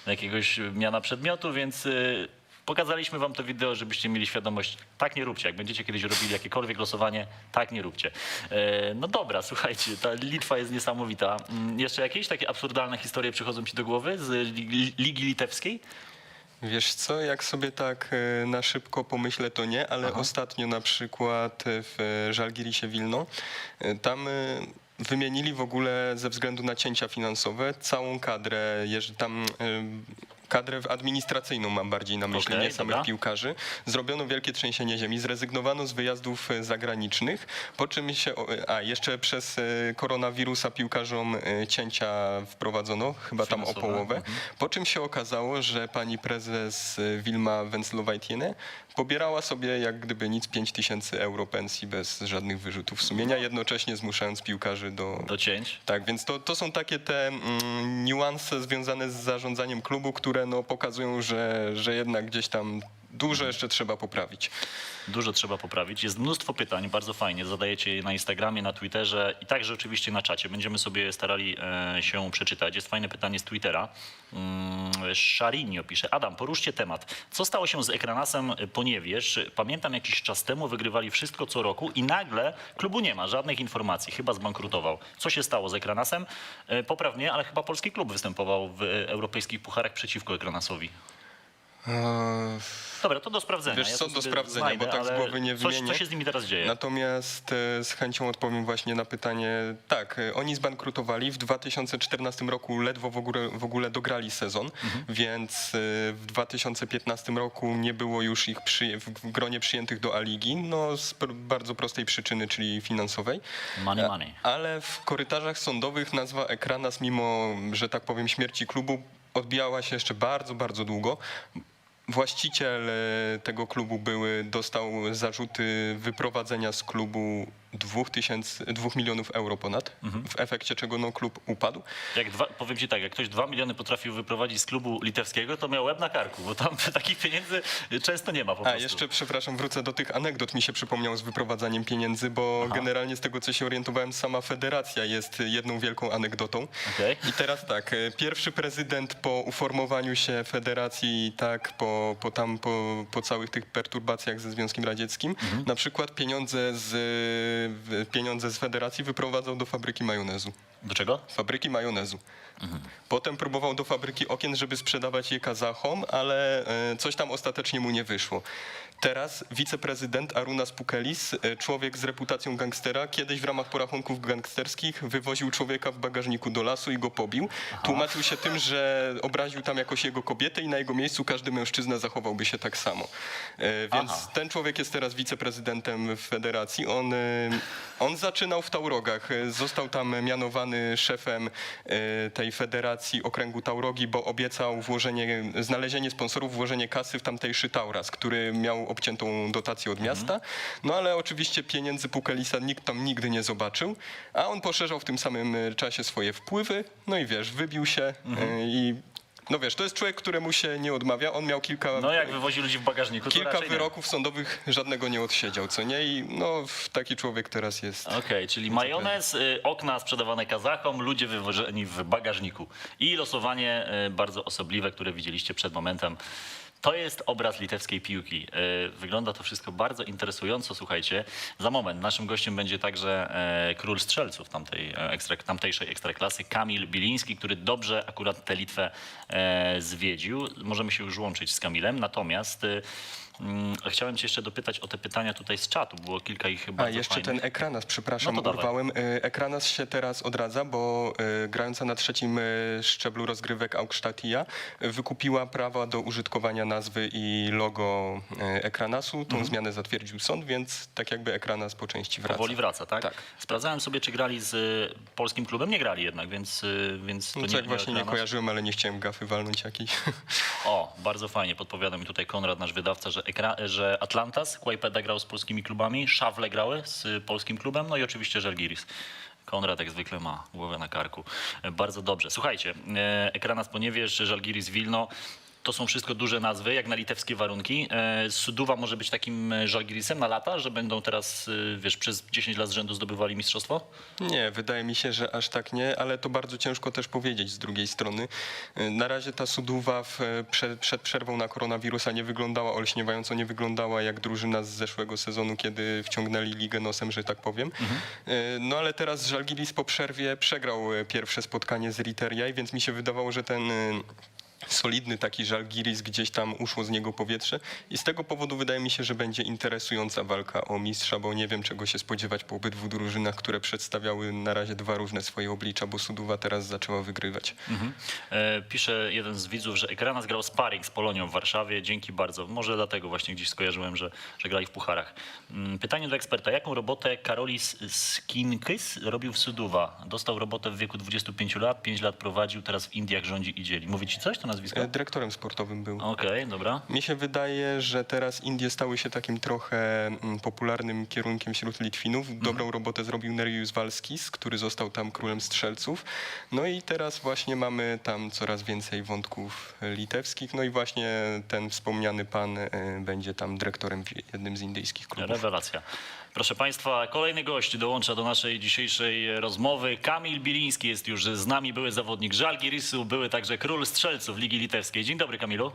jakiegoś miana przedmiotu, więc pokazaliśmy wam to wideo, żebyście mieli świadomość, tak nie róbcie. Jak będziecie kiedyś robili jakiekolwiek losowanie, tak nie róbcie. No dobra, słuchajcie, ta Litwa jest niesamowita. Jeszcze jakieś takie absurdalne historie przychodzą ci do głowy z Ligi Litewskiej? Wiesz co, jak sobie tak na szybko pomyślę, to nie, ale ostatnio na przykład w Żalgirisie Wilno, tam wymienili w ogóle ze względu na cięcia finansowe całą kadrę, tam kadrę administracyjną mam bardziej na myśli, Okej, nie samych dobra. piłkarzy. Zrobiono wielkie trzęsienie ziemi, zrezygnowano z wyjazdów zagranicznych, po czym się, jeszcze przez koronawirusa piłkarzom cięcia wprowadzono, chyba tam o Finansowe, połowę, po czym się okazało, że pani prezes Wilma Węclowajtiene pobierała sobie jak gdyby nic 5000 euro pensji bez żadnych wyrzutów sumienia, jednocześnie zmuszając piłkarzy Do cięć? tak, więc to są takie te niuanse związane z zarządzaniem klubu, które no, pokazują, że jednak gdzieś tam dużo jeszcze trzeba poprawić. Dużo trzeba poprawić. Jest mnóstwo pytań, bardzo fajnie. Zadajecie je na Instagramie, na Twitterze i także oczywiście na czacie. Będziemy sobie starali się przeczytać. Jest fajne pytanie z Twittera. Szarinio pisze. Adam, poruszcie temat. Co stało się z Ekranasem Poniewierz? Pamiętam jakiś czas temu wygrywali wszystko co roku i nagle klubu nie ma żadnych informacji. Chyba zbankrutował. Co się stało z Ekranasem? Poprawnie, ale chyba polski klub występował w europejskich pucharach przeciwko Ekranasowi. Dobra, to do sprawdzenia. Wiesz Ja co, to do sobie sprawdzenia, znajdę, bo tak z ale głowy nie wymienię. Co się z nimi teraz dzieje? Natomiast z chęcią odpowiem właśnie na pytanie. Tak, oni zbankrutowali. W 2014 roku ledwo w ogóle dograli sezon, więc w 2015 roku nie było już ich w gronie przyjętych do A-ligi, no z bardzo prostej przyczyny, czyli finansowej. Money. Ale w korytarzach sądowych nazwa Ekranas, mimo że tak powiem śmierci klubu, odbijała się jeszcze bardzo, bardzo długo. Właściciel tego klubu dostał zarzuty wyprowadzenia z klubu 2 milionów euro ponad, w efekcie czego no, klub upadł. Powiem ci tak, jak ktoś 2 miliony potrafił wyprowadzić z klubu litewskiego, to miał łeb na karku, bo tam takich pieniędzy często nie ma po prostu. A jeszcze, przepraszam, wrócę do tych anegdot, mi się przypomniał z wyprowadzaniem pieniędzy, bo generalnie z tego, co się orientowałem, sama federacja jest jedną wielką anegdotą. Okej. I teraz tak, pierwszy prezydent po uformowaniu się federacji, tak, po całych tych perturbacjach ze Związkiem Radzieckim, na przykład pieniądze z federacji wyprowadzał do fabryki majonezu. Do czego? Fabryki majonezu. Potem próbował do fabryki okien, żeby sprzedawać je Kazachom, ale coś tam ostatecznie mu nie wyszło. Teraz wiceprezydent Arunas Pukelis, człowiek z reputacją gangstera, kiedyś w ramach porachunków gangsterskich wywoził człowieka w bagażniku do lasu i go pobił. Tłumaczył się tym, że obraził tam jakoś jego kobietę i na jego miejscu każdy mężczyzna zachowałby się tak samo. Więc ten człowiek jest teraz wiceprezydentem w federacji. On zaczynał w Taurogach. Został tam mianowany szefem tej federacji okręgu Taurogi, bo obiecał znalezienie sponsorów, włożenie kasy w tamtejszy Tauras, który miał obciętą dotację od miasta. No ale oczywiście pieniędzy Pukelisa nikt tam nigdy nie zobaczył, a on poszerzał w tym samym czasie swoje wpływy. No i wiesz, wybił się i no wiesz, to jest człowiek, któremu się nie odmawia. On miał No jak wywozi ludzi w bagażniku, to kilka raczej nie. wyroków sądowych, żadnego nie odsiedział, co nie? I no taki człowiek teraz jest. Okej, czyli majonez, okna sprzedawane Kazachom, ludzie wywożeni w bagażniku. I losowanie bardzo osobliwe, które widzieliście przed momentem. To jest obraz litewskiej piłki. Wygląda to wszystko bardzo interesująco, słuchajcie. Za moment naszym gościem będzie także król strzelców tamtejszej ekstraklasy, Kamil Biliński, który dobrze akurat tę Litwę zwiedził. Możemy się już łączyć z Kamilem, natomiast Chciałem cię jeszcze dopytać o te pytania tutaj z czatu. Było kilka ich bardzo Jeszcze fajnych. ten Ekranas, przepraszam, No to dawaj. urwałem. Ekranas się teraz odradza, bo grająca na trzecim szczeblu rozgrywek Augstatia wykupiła prawa do użytkowania nazwy i logo Ekranasu. Tą zmianę zatwierdził sąd, więc tak jakby Ekranas po części wraca. Powoli wraca, tak? Tak. Sprawdzałem sobie, czy grali z polskim klubem. Nie grali jednak, więc to No nie, co jak właśnie nie Ekranas. kojarzyłem, ale nie chciałem gafy walnąć jakiejś. O, bardzo fajnie. Podpowiada mi tutaj Konrad, nasz wydawca, że Atlantas, Kłajpeda grał z polskimi klubami, Szawle grały z polskim klubem, no i oczywiście Żalgiris. Konrad jak zwykle ma głowę na karku. Bardzo dobrze. Słuchajcie, Ekranas Poniewierz, Żalgiris Wilno, to są wszystko duże nazwy, jak na litewskie warunki. Suduwa może być takim Żalgirisem na lata, że będą teraz, wiesz, przez 10 lat z rzędu zdobywali mistrzostwo? Nie, wydaje mi się, że aż tak nie, ale to bardzo ciężko też powiedzieć z drugiej strony. Na razie ta Suduwa przed przerwą na koronawirusa nie wyglądała olśniewająco, nie wyglądała jak drużyna z zeszłego sezonu, kiedy wciągnęli ligę nosem, że tak powiem. No ale teraz Żalgiris po przerwie przegrał pierwsze spotkanie z Riteriaj, więc mi się wydawało, że ten solidny taki Żalgiris, gdzieś tam uszło z niego powietrze i z tego powodu wydaje mi się, że będzie interesująca walka o mistrza, bo nie wiem czego się spodziewać po obydwu drużynach, które przedstawiały na razie dwa różne swoje oblicza, bo Suduwa teraz zaczęła wygrywać. Pisze jeden z widzów, że Ekranas grał sparring z Polonią w Warszawie. Dzięki bardzo. Może dlatego właśnie gdzieś skojarzyłem, że grali w pucharach. Pytanie do eksperta. Jaką robotę Karolis Skinkis robił w Suduwa? Dostał robotę w wieku 25 lat, 5 lat prowadził, teraz w Indiach rządzi i dzieli. Mówi ci coś to nazwisko? Dyrektorem sportowym był. Okej, dobra. Mi się wydaje, że teraz Indie stały się takim trochę popularnym kierunkiem wśród Litwinów. Dobrą robotę zrobił Nerijus Valskis, który został tam królem strzelców. No i teraz właśnie mamy tam coraz więcej wątków litewskich. No i właśnie ten wspomniany pan będzie tam dyrektorem w jednym z indyjskich klubów. Rewelacja. Proszę Państwa, kolejny gość dołącza do naszej dzisiejszej rozmowy. Kamil Biliński jest już z nami, były zawodnik Żalgirisu, były także król strzelców Ligi Litewskiej. Dzień dobry, Kamilu.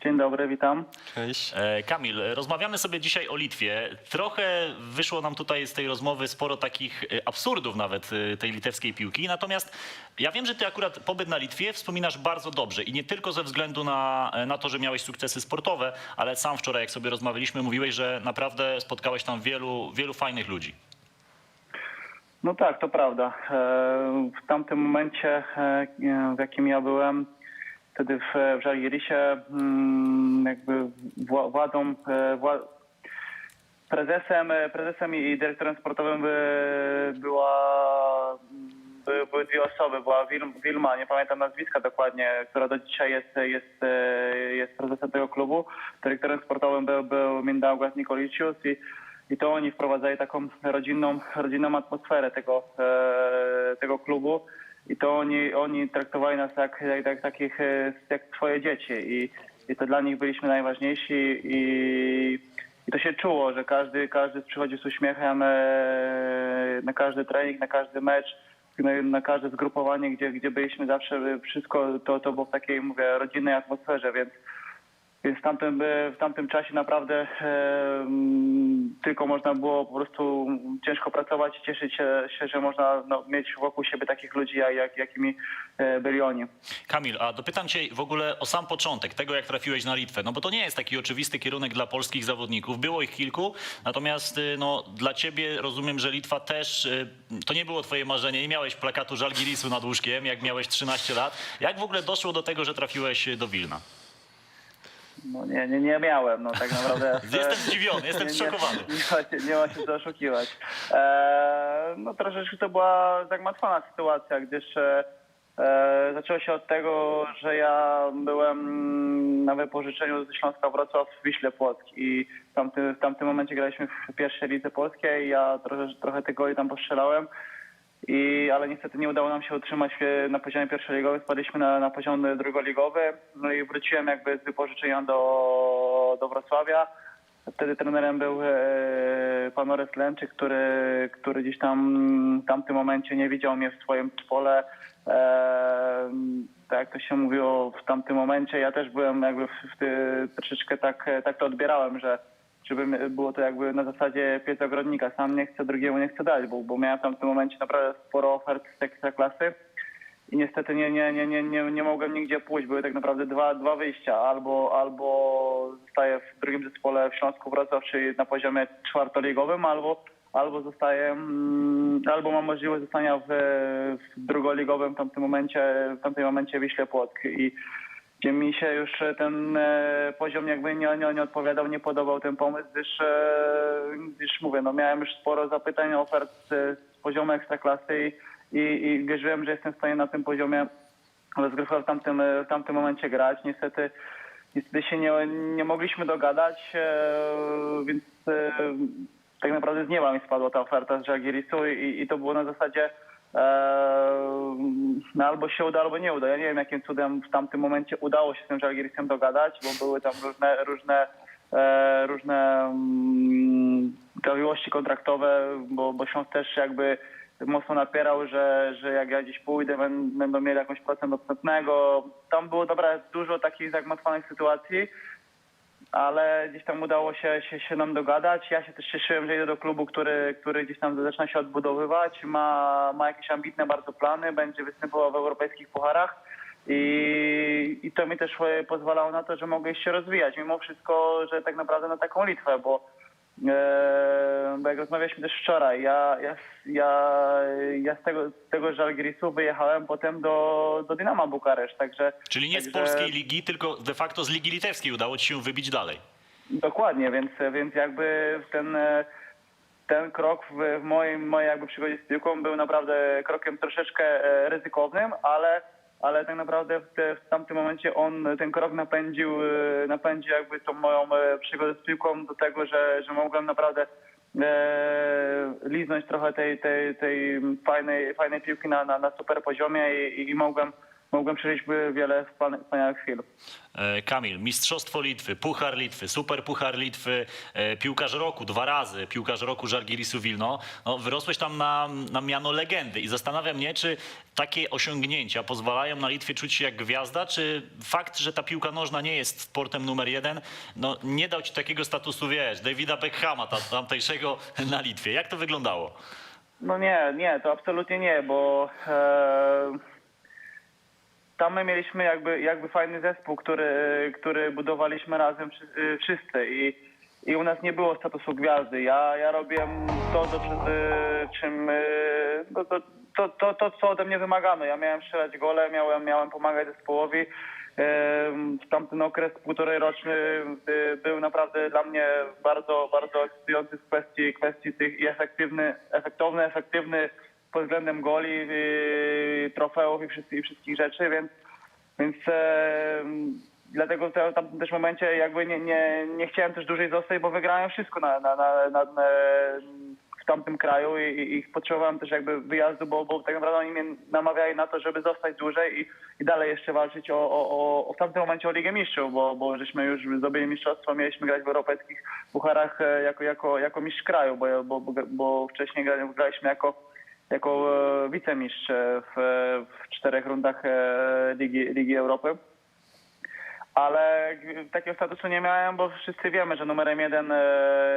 Dzień dobry, witam. Cześć. Kamil, rozmawiamy sobie dzisiaj o Litwie. Trochę wyszło nam tutaj z tej rozmowy sporo takich absurdów nawet tej litewskiej piłki. Natomiast ja wiem, że ty akurat pobyt na Litwie wspominasz bardzo dobrze i nie tylko ze względu na to, że miałeś sukcesy sportowe, ale sam wczoraj, jak sobie rozmawialiśmy, mówiłeś, że naprawdę spotkałeś tam wielu fajnych ludzi. No tak, to prawda. W tamtym momencie, w jakim ja byłem, wtedy w Żalgirisie, jakby prezesem i dyrektorem sportowym były dwie osoby. Była Wilma, nie pamiętam nazwiska dokładnie, która do dzisiaj jest prezesem tego klubu. Dyrektorem sportowym był Mindaugas Nikolicius i to oni wprowadzali taką rodzinną atmosferę tego klubu. I to oni traktowali nas jak swoje dzieci i to dla nich byliśmy najważniejsi i to się czuło, że każdy przychodził z uśmiechem na każdy trening, na każdy mecz, na każde zgrupowanie, gdzie byliśmy zawsze, wszystko to było w takiej, mówię, rodzinnej atmosferze, więc w tamtym czasie naprawdę tylko można było po prostu ciężko pracować i cieszyć się, że można mieć wokół siebie takich ludzi, jakimi byli oni. Kamil, a dopytam cię w ogóle o sam początek tego, jak trafiłeś na Litwę. No bo to nie jest taki oczywisty kierunek dla polskich zawodników. Było ich kilku, natomiast dla ciebie rozumiem, że Litwa też, to nie było twoje marzenie. Nie miałeś plakatu Żalgirisu nad łóżkiem, jak miałeś 13 lat. Jak w ogóle doszło do tego, że trafiłeś do Wilna? No nie miałem, no tak naprawdę. Jestem zdziwiony, jestem zszokowany. Nie ma się co oszukiwać. No troszeczkę to była zagmatwana sytuacja, gdyż zaczęło się od tego, że ja byłem na wypożyczeniu ze Śląska Wrocław w Wiśle Płock i w tamtym momencie graliśmy w pierwszej lidze polskiej i ja trochę tych goli tam postrzelałem. Ale niestety nie udało nam się utrzymać na poziomie pierwszoligowym, spadliśmy na poziom drugoligowy, no i wróciłem jakby z wypożyczenia do Wrocławia. Wtedy trenerem był pan Orest Lęczyk, który gdzieś tam w tamtym momencie nie widział mnie w swoim zespole. Tak jak to się mówiło w tamtym momencie, ja też byłem jakby troszeczkę tak to odbierałem, że żeby było to jakby na zasadzie piec ogrodnika. Sam nie chcę, drugiemu nie chcę dać, bo miałem w tamtym momencie naprawdę sporo ofert z Ekstraklasy. niestety nie mogłem nigdzie pójść. Były tak naprawdę dwa wyjścia. Albo zostaję w drugim zespole w Śląsku Wrocław, czyli na poziomie czwartoligowym, albo zostaję, albo mam możliwość zostania w drugoligowym w tamtym momencie Wiśle Płock. I gdzie mi się już ten poziom jakby nie odpowiadał, nie podobał ten pomysł, gdyż mówię, no miałem już sporo zapytań, ofert z poziomu ekstraklasy i wierzyłem, że jestem w stanie na tym poziomie rozgrywkowym w tamtym momencie grać. Niestety się nie mogliśmy dogadać, więc tak naprawdę z nieba mi spadła ta oferta z Żalgirisu i to było na zasadzie no albo się uda, albo nie uda. Ja nie wiem, jakim cudem w tamtym momencie udało się z tym Żalgirisem dogadać, bo były tam różne zawiłości kontraktowe, bo Śląsk też jakby mocno napierał, że jak ja gdzieś pójdę, będą mieli jakąś procent odstępnego. Tam było dużo takich zagmatwanych sytuacji, ale gdzieś tam udało się nam dogadać. Ja się też cieszyłem, że idę do klubu, który gdzieś tam zaczyna się odbudowywać, ma jakieś ambitne bardzo plany, będzie występował w europejskich pucharach i to mi też pozwalało na to, że mogę się rozwijać. Mimo wszystko, że tak naprawdę na taką Litwę, bo jak rozmawialiśmy też wczoraj, ja z tego Żalgirisu wyjechałem potem do Dynama Bukareszt, także... Czyli nie z polskiej ligi, tylko de facto z Ligi Litewskiej udało ci się wybić dalej. Dokładnie, więc jakby ten krok w mojej jakby przygodzie z piłką był naprawdę krokiem troszeczkę ryzykownym, ale tak naprawdę w tamtym momencie ten krok napędził jakby tą moją przygodę z piłką do tego, że mogłem naprawdę liznąć trochę tej fajnej piłki na super poziomie i mogłem przeżyć wiele wspaniałych chwil. Kamil, Mistrzostwo Litwy, Puchar Litwy, Super Puchar Litwy, Piłkarz Roku 2 razy, Piłkarz Roku Żalgirisu Wilno. No, wyrosłeś tam na miano legendy i zastanawia mnie, czy takie osiągnięcia pozwalają na Litwie czuć się jak gwiazda, czy fakt, że ta piłka nożna nie jest sportem numer 1, no, nie dał ci takiego statusu, wiesz, Davida Beckhama tamtejszego na Litwie. Jak to wyglądało? No nie, to absolutnie nie, bo... Tam my mieliśmy jakby fajny zespół, który budowaliśmy razem wszyscy i u nas nie było statusu gwiazdy. Ja robiłem to, co ode mnie wymagano. Ja miałem strzelać gole, miałem pomagać zespołowi. W tamten okres półtorejroczny był naprawdę dla mnie bardzo, bardzo ekscytujący w kwestii tych i efektywny pod względem goli, trofeów i wszystkich rzeczy, więc dlatego w tamtym też momencie jakby nie chciałem też dłużej zostać, bo wygrałem wszystko w tamtym kraju i potrzebowałem też jakby wyjazdu, bo tak naprawdę oni mnie namawiali na to, żeby zostać dłużej i dalej jeszcze walczyć w tamtym momencie o Ligę Mistrzów, bo żeśmy już zdobyli mistrzostwo, mieliśmy grać w europejskich pucharach jako mistrz kraju, bo wcześniej graliśmy jako wicemistrz w 4 rundach Ligi Europy. Ale takiego statusu nie miałem, bo wszyscy wiemy, że numerem 1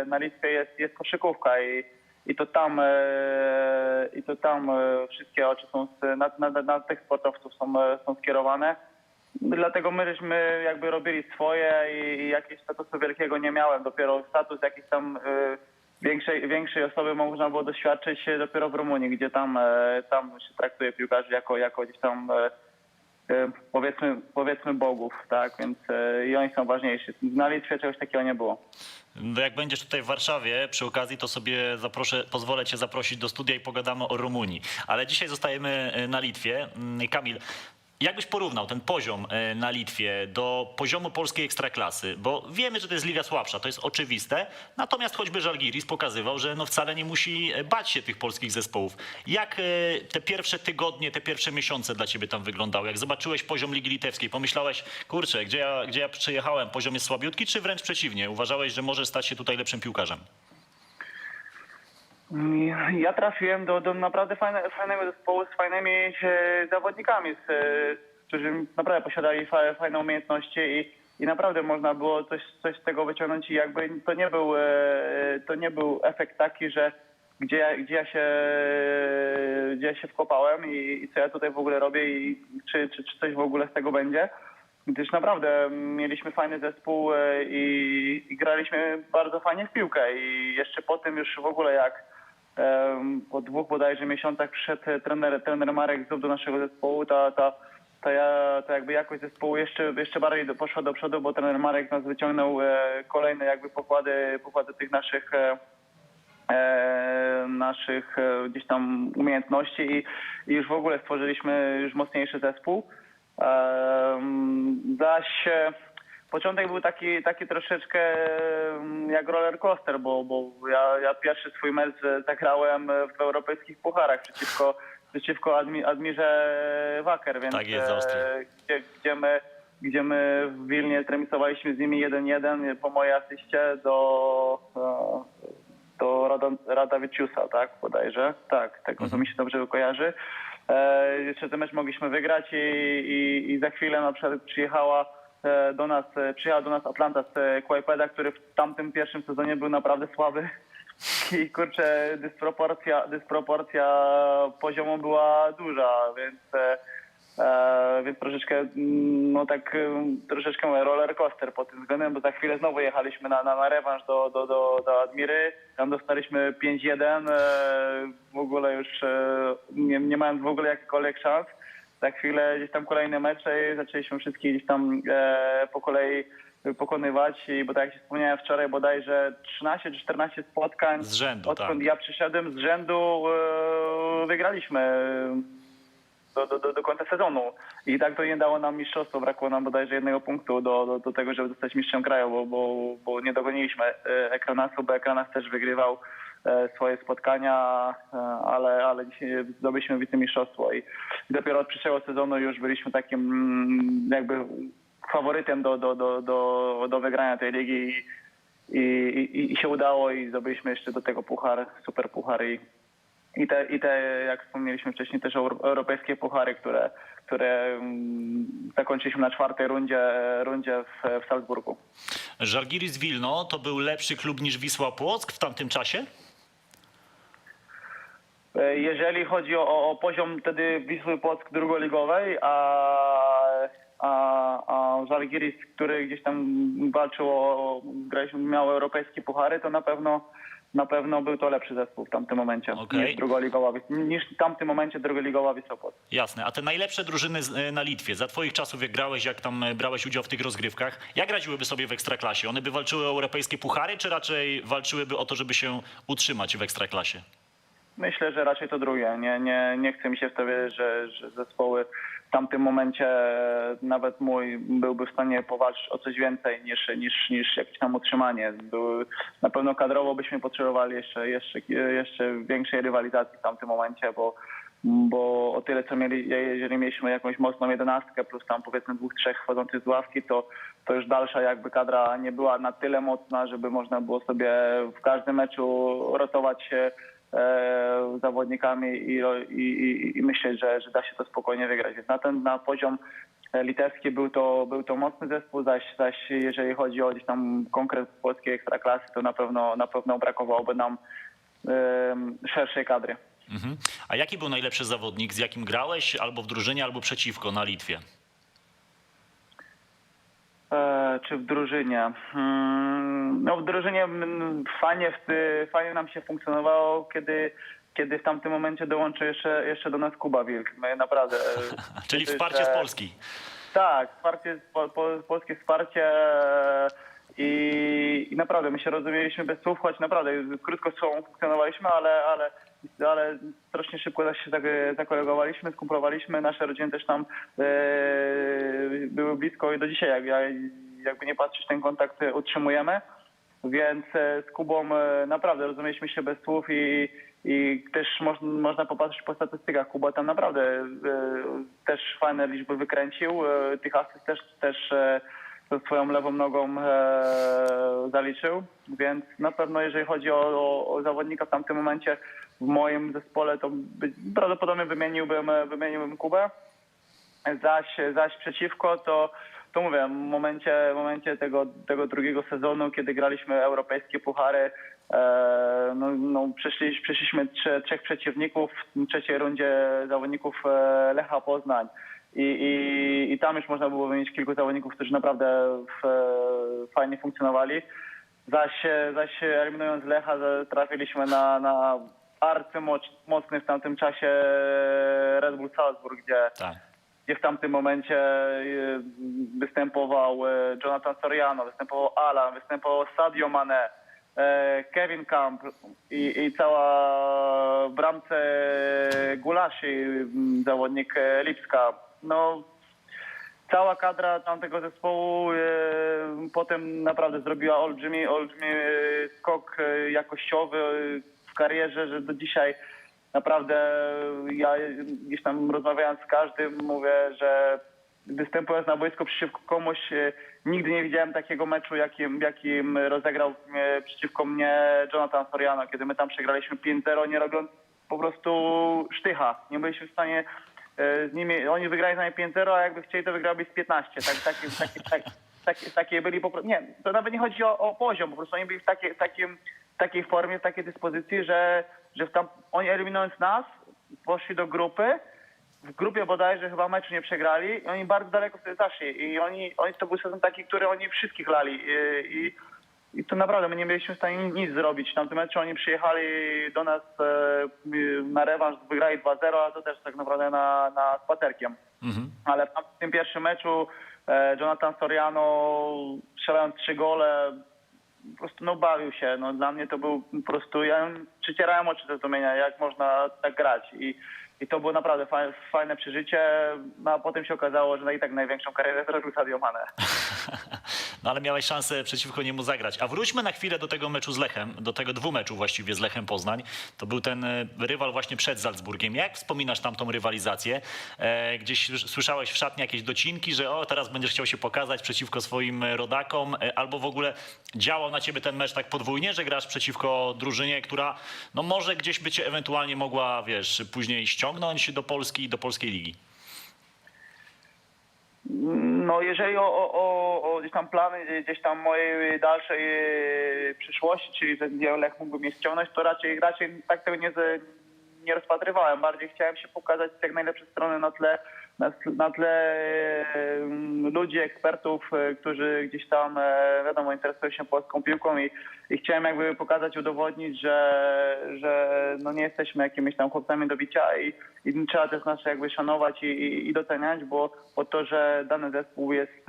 na Litwie jest koszykówka i to tam wszystkie oczy są na tych sportowców są skierowane. Dlatego my żeśmy jakby robili swoje i jakiegoś statusu wielkiego nie miałem. Dopiero status jakiś tam większej osoby można było doświadczyć dopiero w Rumunii, gdzie tam się traktuje piłkarzy jako gdzieś tam powiedzmy bogów, tak, więc i oni są ważniejsi. Na Litwie czegoś takiego nie było. No jak będziesz tutaj w Warszawie przy okazji, to sobie pozwolę cię zaprosić do studia i pogadamy o Rumunii. Ale dzisiaj zostajemy na Litwie. Kamil, jak byś porównał ten poziom na Litwie do poziomu polskiej ekstraklasy? Bo wiemy, że to jest liga słabsza, to jest oczywiste. Natomiast choćby Żalgiris pokazywał, że no wcale nie musi bać się tych polskich zespołów. Jak te pierwsze tygodnie, te pierwsze miesiące dla ciebie tam wyglądały? Jak zobaczyłeś poziom Ligi Litewskiej, pomyślałeś, kurczę, gdzie ja przyjechałem, poziom jest słabiutki, czy wręcz przeciwnie? Uważałeś, że możesz stać się tutaj lepszym piłkarzem? Ja trafiłem do naprawdę fajnego zespołu z fajnymi zawodnikami, którzy naprawdę posiadali fajne umiejętności i naprawdę można było coś z tego wyciągnąć i jakby to nie był efekt taki, że gdzie ja się wkopałem i co ja tutaj w ogóle robię i czy coś w ogóle z tego będzie. Gdyż naprawdę mieliśmy fajny zespół i graliśmy bardzo fajnie w piłkę i jeszcze po tym już w ogóle jak po 2 bodajże miesiącach przyszedł trener Marek Zub do naszego zespołu, to jakby jakość zespołu jeszcze bardziej poszła do przodu, bo trener Marek nas wyciągnął kolejne jakby pokłady tych naszych gdzieś tam umiejętności i już w ogóle stworzyliśmy już mocniejszy zespół. Zaś początek był taki troszeczkę jak roller coaster, bo ja pierwszy swój mecz zagrałem w europejskich pucharach przeciwko Admirze Wacker, więc Tak jest, z Austrii. gdzie my w Wilnie zremisowaliśmy z nimi 1-1 po mojej asyście do Radawiciusa, tak, bodajże. Tak, to mi się dobrze kojarzy. Jeszcze ten mecz mogliśmy wygrać i za chwilę na przykład przyjechała do nas Atlanta z Kłajpeda, który w tamtym pierwszym sezonie był naprawdę słaby. I kurczę, dysproporcja poziomu była duża, więc troszeczkę, troszeczkę roller coaster pod tym względem, bo za chwilę znowu jechaliśmy na rewanż do Admiry, tam dostaliśmy 5-1, w ogóle już nie mając w ogóle jakichkolwiek szans. Za chwilę gdzieś tam kolejne mecze i zaczęliśmy wszystkich gdzieś tam po kolei pokonywać, bo tak jak się wspomniałem wczoraj, bodajże 13 czy 14 spotkań Z rzędu, odkąd tak. ja przyszedłem z rzędu wygraliśmy do końca sezonu. I tak to nie dało nam mistrzostwo, brakło nam bodajże 1 punktu do tego, żeby zostać mistrzem kraju, bo nie dogoniliśmy Ekranasu, bo Ekranas też wygrywał swoje spotkania, ale dzisiaj zdobyliśmy wicemistrzostwo i dopiero od przyszłego sezonu już byliśmy takim jakby faworytem do wygrania tej ligi i się udało i zdobyliśmy jeszcze do tego puchar, super puchar i te, jak wspomnieliśmy wcześniej, też europejskie puchary, które zakończyliśmy na 4. rundzie w Salzburgu. Żalgiris Wilno to był lepszy klub niż Wisła Płock w tamtym czasie? Jeżeli chodzi o poziom wtedy Wisły Płock drugoligowej, a Żalgiris, który gdzieś tam walczył miał europejskie puchary, to na pewno był to lepszy zespół w tamtym momencie niż w tamtym momencie drugoligowa Wisła Płock. Jasne. A te najlepsze drużyny na Litwie, za twoich czasów jak grałeś, jak tam brałeś udział w tych rozgrywkach, jak radziłyby sobie w Ekstraklasie? One by walczyły o europejskie puchary, czy raczej walczyłyby o to, żeby się utrzymać w Ekstraklasie? Myślę, że raczej to drugie. Nie chce mi się w to wierzyć, że zespoły w tamtym momencie, nawet mój, byłby w stanie powalczyć o coś więcej niż jakieś tam utrzymanie. Na pewno kadrowo byśmy potrzebowali jeszcze większej rywalizacji w tamtym momencie, bo o tyle co jeżeli mieliśmy jakąś mocną 11 plus tam powiedzmy 2-3 wchodzących z ławki, to już dalsza jakby kadra nie była na tyle mocna, żeby można było sobie w każdym meczu rotować się zawodnikami i myśleć, że da się to spokojnie wygrać. Więc na poziom litewski był to mocny zespół, zaś jeżeli chodzi o gdzieś tam konkret polskiej ekstraklasy, to na pewno brakowałoby nam szerszej kadry. Mhm. A jaki był najlepszy zawodnik, z jakim grałeś albo w drużynie, albo przeciwko na Litwie? Czy w drużynie? No w drużynie fajnie nam się funkcjonowało, kiedy w tamtym momencie dołączył jeszcze do nas Kuba Wilk. My naprawdę... Czyli wsparcie z Polski. Tak, polskie wsparcie i naprawdę my się rozumieliśmy bez słów, choć naprawdę krótko z sobą funkcjonowaliśmy, ale strasznie szybko się zakolegowaliśmy, skumplowaliśmy, nasze rodziny też tam były blisko i do dzisiaj jakby nie patrzeć, ten kontakt utrzymujemy, więc z Kubą naprawdę rozumieliśmy się bez słów i też można popatrzeć po statystykach. Kuba tam naprawdę też fajne liczby wykręcił, tych asyst też ze swoją lewą nogą zaliczył, więc na pewno jeżeli chodzi o zawodnika w tamtym momencie w moim zespole, to prawdopodobnie wymieniłbym Kubę. Zaś przeciwko to mówię, w momencie tego drugiego sezonu, kiedy graliśmy europejskie puchary, Przeszliśmy trzech przeciwników w trzeciej rundzie zawodników Lecha Poznań i tam już można było wymienić kilku zawodników, którzy naprawdę fajnie funkcjonowali. Zaś eliminując Lecha trafiliśmy na arcymocny w tamtym czasie Red Bull Salzburg, gdzie w tamtym momencie występował Jonathan Soriano, występował Alan, występował Sadio Mane, Kevin Camp i cała w bramce Gulashi, zawodnik Lipska. No, cała kadra tamtego zespołu potem naprawdę zrobiła olbrzymi skok jakościowy w karierze, że do dzisiaj naprawdę ja gdzieś tam rozmawiając z każdym mówię, że występując na boisku przeciwko komuś nigdy nie widziałem takiego meczu, jakim rozegrał przeciwko mnie Jonathan Soriano, kiedy my tam przegraliśmy 5-0, nie robiąc po prostu sztycha. Nie byliśmy w stanie z nimi, oni wygrali z nami 5-0, a jakby chcieli, to wygraliby z 15. Takie byli po prostu, nie, to nawet nie chodzi o poziom, po prostu oni byli w takiej formie, w takiej dyspozycji, że oni eliminując nas, poszli do grupy, w grupie bodajże chyba meczu nie przegrali i oni bardzo daleko sobie zaszli i oni to był sezon taki, który oni wszystkich lali i to naprawdę my nie byliśmy w stanie nic zrobić. W tamtym meczu oni przyjechali do nas na rewanż, wygrali 2-0, a to też tak naprawdę na spacerkiem. Ale w tym pierwszym meczu Jonathan Soriano strzelając 3 gole po prostu bawił się. No, dla mnie to był po prostu, ja przycierałem oczy ze zdumienia, jak można tak grać i to było naprawdę fajne przeżycie, no a potem się okazało, że i tak największą karierę zrobił Sadio Mane. No ale miałeś szansę przeciwko niemu zagrać. A wróćmy na chwilę do tego meczu z Lechem, do tego 2 meczów właściwie z Lechem Poznań. To był ten rywal właśnie przed Salzburgiem. Jak wspominasz tamtą rywalizację? Gdzieś słyszałeś w szatni jakieś docinki, że teraz będziesz chciał się pokazać przeciwko swoim rodakom, albo w ogóle działał na ciebie ten mecz tak podwójnie, że grasz przeciwko drużynie, która no może gdzieś by cię ewentualnie mogła, wiesz, później ściągnąć do Polski i do polskiej ligi? No jeżeli o gdzieś tam plany, gdzieś tam mojej dalszej przyszłości, czyli gdzie Lech mógłby mnie ściągnąć, to raczej tak tego nie rozpatrywałem. Bardziej chciałem się pokazać z jak najlepszej strony na tle ludzi, ekspertów, którzy gdzieś tam, wiadomo, interesują się polską piłką i chciałem jakby pokazać, udowodnić, że no nie jesteśmy jakimiś tam chłopcami do bicia i trzeba też nas jakby szanować i doceniać, bo to, że dany zespół jest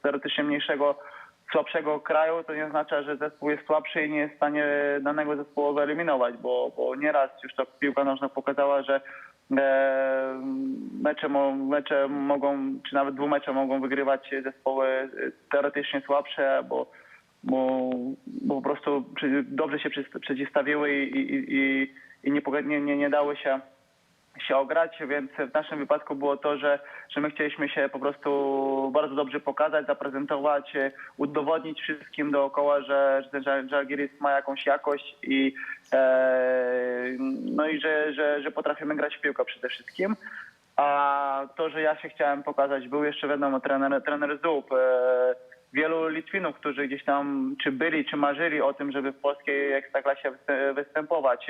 teoretycznie słabszego kraju, to nie oznacza, że zespół jest słabszy i nie jest w stanie danego zespołu wyeliminować, bo nieraz już to piłka nożna pokazała, że mecze mogą, czy nawet 2 mecze mogą wygrywać zespoły teoretycznie słabsze, bo po prostu dobrze się przeciwstawiły i nie dały się ograć, więc w naszym wypadku było to, że my chcieliśmy się po prostu bardzo dobrze pokazać, zaprezentować, udowodnić wszystkim dookoła, że ten Žalgiris ma jakąś jakość no i że potrafimy grać w piłkę przede wszystkim. A to, że ja się chciałem pokazać, był jeszcze wiadomo trener Zub, wielu Litwinów, którzy gdzieś tam czy byli, czy marzyli o tym, żeby w polskiej ekstraklasie występować.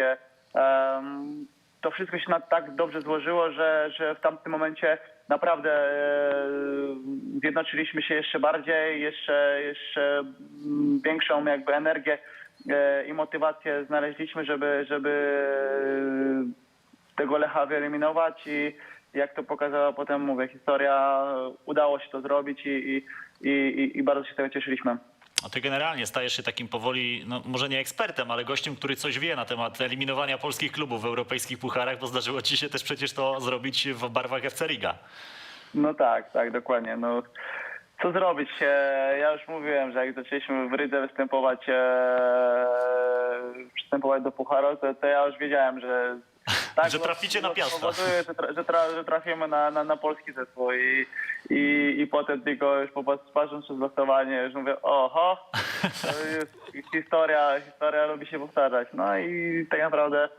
To wszystko się tak dobrze złożyło, że w tamtym momencie naprawdę zjednoczyliśmy się jeszcze bardziej, jeszcze większą jakby energię i motywację znaleźliśmy, żeby tego Lecha wyeliminować i jak to pokazała potem, mówię, historia, udało się to zrobić i bardzo się z tego cieszyliśmy. A ty generalnie stajesz się takim powoli, no może nie ekspertem, ale gościem, który coś wie na temat eliminowania polskich klubów w europejskich pucharach, bo zdarzyło ci się też przecież to zrobić w barwach FC Riga. No tak, dokładnie. No, co zrobić? Ja już mówiłem, że jak zaczęliśmy w Rydze przystępować do pucharu, to ja już wiedziałem, że tak, że traficie na Piasta. Powoduje, że trafimy na polski zespół i potem tylko już patrząc przez losowanie już mówię, oho, to jest historia lubi się powtarzać. No i tak naprawdę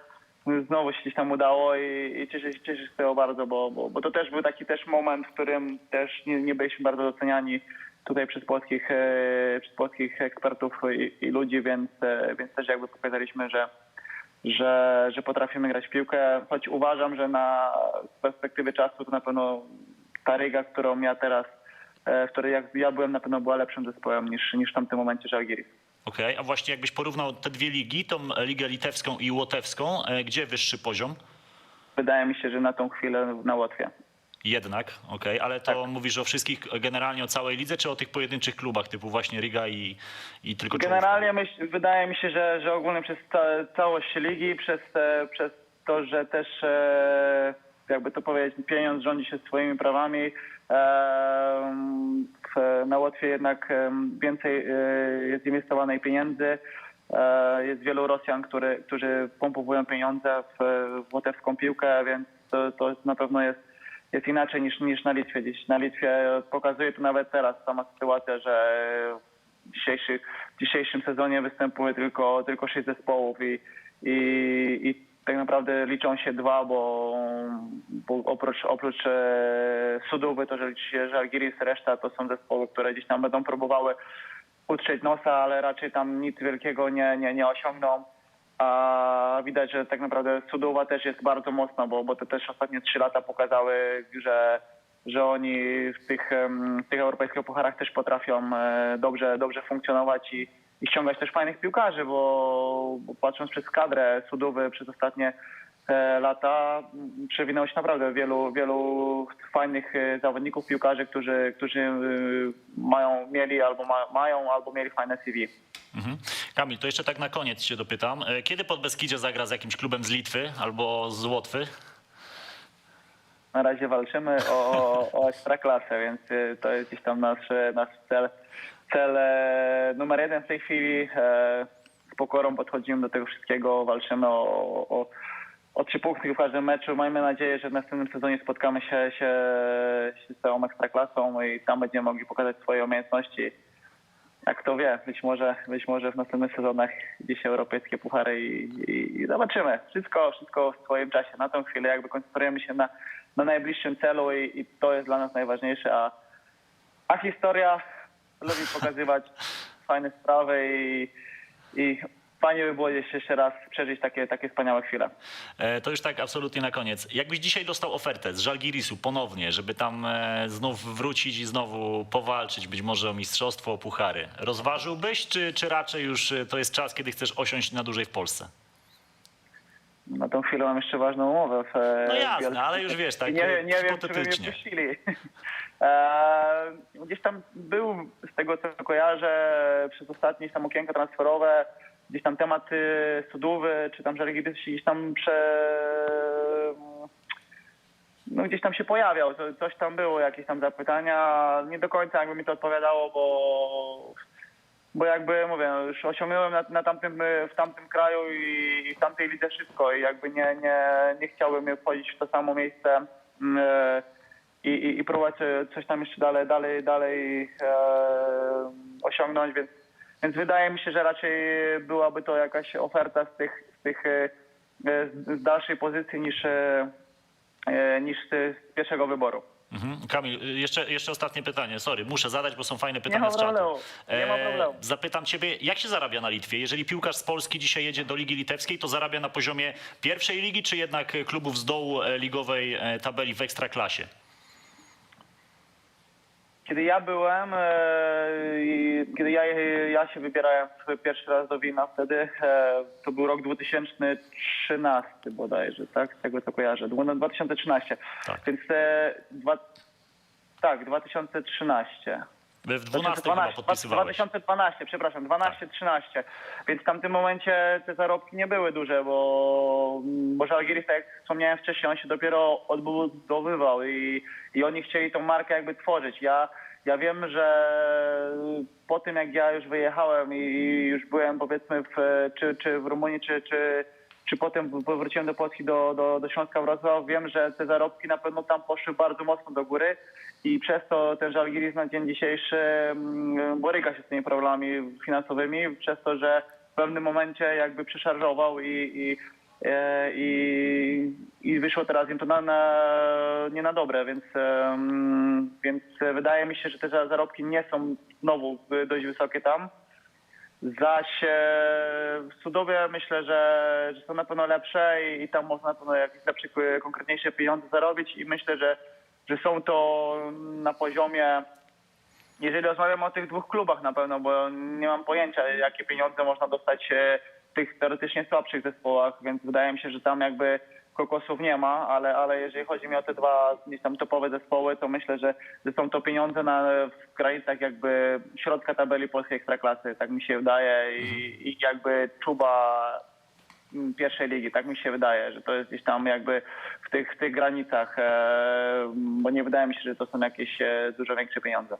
znowu się gdzieś tam udało i cieszę się z tego bardzo, bo to też był taki też moment, w którym też nie byliśmy bardzo doceniani tutaj przez polskich ekspertów i ludzi, więc też jakby pokazaliśmy, że potrafimy grać w piłkę, choć uważam, że z perspektywy czasu to na pewno ta Riga, którą ja teraz, w której ja byłem, na pewno była lepszym zespołem niż w tamtym momencie Žalgiris. Okej, a właśnie jakbyś porównał te dwie ligi, tą ligę litewską i łotewską, gdzie wyższy poziom? Wydaje mi się, że na tą chwilę na Łotwie. Jednak, okej, ale to Tak. mówisz o wszystkich, generalnie o całej lidze, czy o tych pojedynczych klubach, typu właśnie Riga i tylko czołówka? Generalnie wydaje mi się, że ogólnie przez całość ligi, przez to, że też jakby to powiedzieć, pieniądz rządzi się swoimi prawami. Na Łotwie jednak więcej jest inwestowanej pieniędzy. Jest wielu Rosjan, którzy pompowują pieniądze w łotewską piłkę, więc to na pewno jest inaczej niż na Litwie. Gdzieś na Litwie pokazuje to nawet teraz sama sytuacja, że w dzisiejszym sezonie występuje tylko 6 zespołów i tak naprawdę liczą się dwa, bo oprócz Sudówy to, że liczy się Žalgiris, reszta to są zespoły, które gdzieś tam będą próbowały utrzeć nosa, ale raczej tam nic wielkiego nie osiągną. A widać, że tak naprawdę Sudówa też jest bardzo mocna, bo te też ostatnie 3 lata pokazały, że oni w tych europejskich pucharach też potrafią dobrze funkcjonować i ściągać też fajnych piłkarzy, bo patrząc przez kadrę Sudówy przez ostatnie lata przewinęło się naprawdę wielu fajnych zawodników, piłkarzy, którzy mają albo mieli fajne CV. Mhm. Kamil, to jeszcze tak na koniec się dopytam. Kiedy Podbeskidzie zagra z jakimś klubem z Litwy albo z Łotwy? Na razie walczymy o ekstraklasę, więc to jest gdzieś tam nasz cel numer 1 w tej chwili. Z pokorą podchodzimy do tego wszystkiego, walczymy o 3 punkty w każdym meczu. Mamy nadzieję, że w następnym sezonie spotkamy się z całą ekstraklasą i tam będziemy mogli pokazać swoje umiejętności. Jak kto wie, być może w następnych sezonach gdzieś europejskie puchary i zobaczymy. Wszystko w swoim czasie. Na tą chwilę jakby koncentrujemy się na najbliższym celu i to jest dla nas najważniejsze, a historia lubi pokazywać fajne sprawy i fajnie by było jeszcze raz przeżyć takie wspaniałe chwile. To już tak absolutnie na koniec. Jakbyś dzisiaj dostał ofertę z Žalgirisu ponownie, żeby tam znów wrócić i znowu powalczyć być może o mistrzostwo, o puchary, rozważyłbyś, czy raczej już to jest czas, kiedy chcesz osiąść na dłużej w Polsce? Na tą chwilę mam jeszcze ważną umowę. No jasne, ale już wiesz, tak nie wiem, czy by mnie hipotetycznie. puścili. Gdzieś tam był, z tego co kojarzę, przez ostatnie tam okienko transferowe, gdzieś tam temat Sudówy, czy tam Žalgiris gdzieś tam gdzieś tam się pojawiał, coś tam było, jakieś tam zapytania. Nie do końca jakby mi to odpowiadało, bo jakby mówię, już osiągnąłem w tamtym kraju i w tamtej lidze wszystko i jakby nie chciałbym wchodzić w to samo miejsce i próbować coś tam jeszcze dalej osiągnąć, więc wydaje mi się, że raczej byłaby to jakaś oferta z dalszej pozycji niż z pierwszego wyboru. Mhm. Kamil, jeszcze ostatnie pytanie. Sorry, muszę zadać, bo są fajne pytania ma z czatu. problemu. Nie ma problemu. Zapytam ciebie, jak się zarabia na Litwie? Jeżeli piłkarz z Polski dzisiaj jedzie do Ligi Litewskiej, to zarabia na poziomie pierwszej ligi, czy jednak klubów z dołu ligowej tabeli w Ekstraklasie? Kiedy ja byłem, kiedy ja się wybierałem pierwszy raz do Wilna wtedy, to był rok 2013 bodajże, tak? Z tego co kojarzę. 2013. Tak. Więc 2013. Wy w 12 chyba podpisywałeś. 2012, przepraszam, 12-13. Więc w tamtym momencie te zarobki nie były duże, bo Žalgiris, tak jak wspomniałem wcześniej, on się dopiero odbudowywał i oni chcieli tą markę jakby tworzyć. Ja wiem, że po tym jak ja już wyjechałem i już byłem powiedzmy czy w Rumunii, czy potem wróciłem do Polski, do Śląska Wrocław, wiem, że te zarobki na pewno tam poszły bardzo mocno do góry i przez to ten Žalgiris na dzień dzisiejszy boryka się z tymi problemami finansowymi, przez to, że w pewnym momencie jakby przeszarżował i i wyszło teraz im to nie na dobre, więc wydaje mi się, że te zarobki nie są znowu dość wysokie tam. Zaś w Sudowie myślę, że są na pewno lepsze i tam można na pewno jakieś lepsze, konkretniejsze pieniądze zarobić i myślę, że są to na poziomie, jeżeli rozmawiamy o tych dwóch klubach na pewno, bo nie mam pojęcia, jakie pieniądze można dostać w tych teoretycznie słabszych zespołach, więc wydaje mi się, że tam jakby kokosów nie ma, ale jeżeli chodzi mi o te dwa gdzieś tam topowe zespoły, to myślę, że są to pieniądze w granicach jakby środka tabeli polskiej ekstraklasy, tak mi się wydaje i jakby czuba pierwszej ligi, tak mi się wydaje, że to jest gdzieś tam jakby w tych granicach, bo nie wydaje mi się, że to są jakieś dużo większe pieniądze.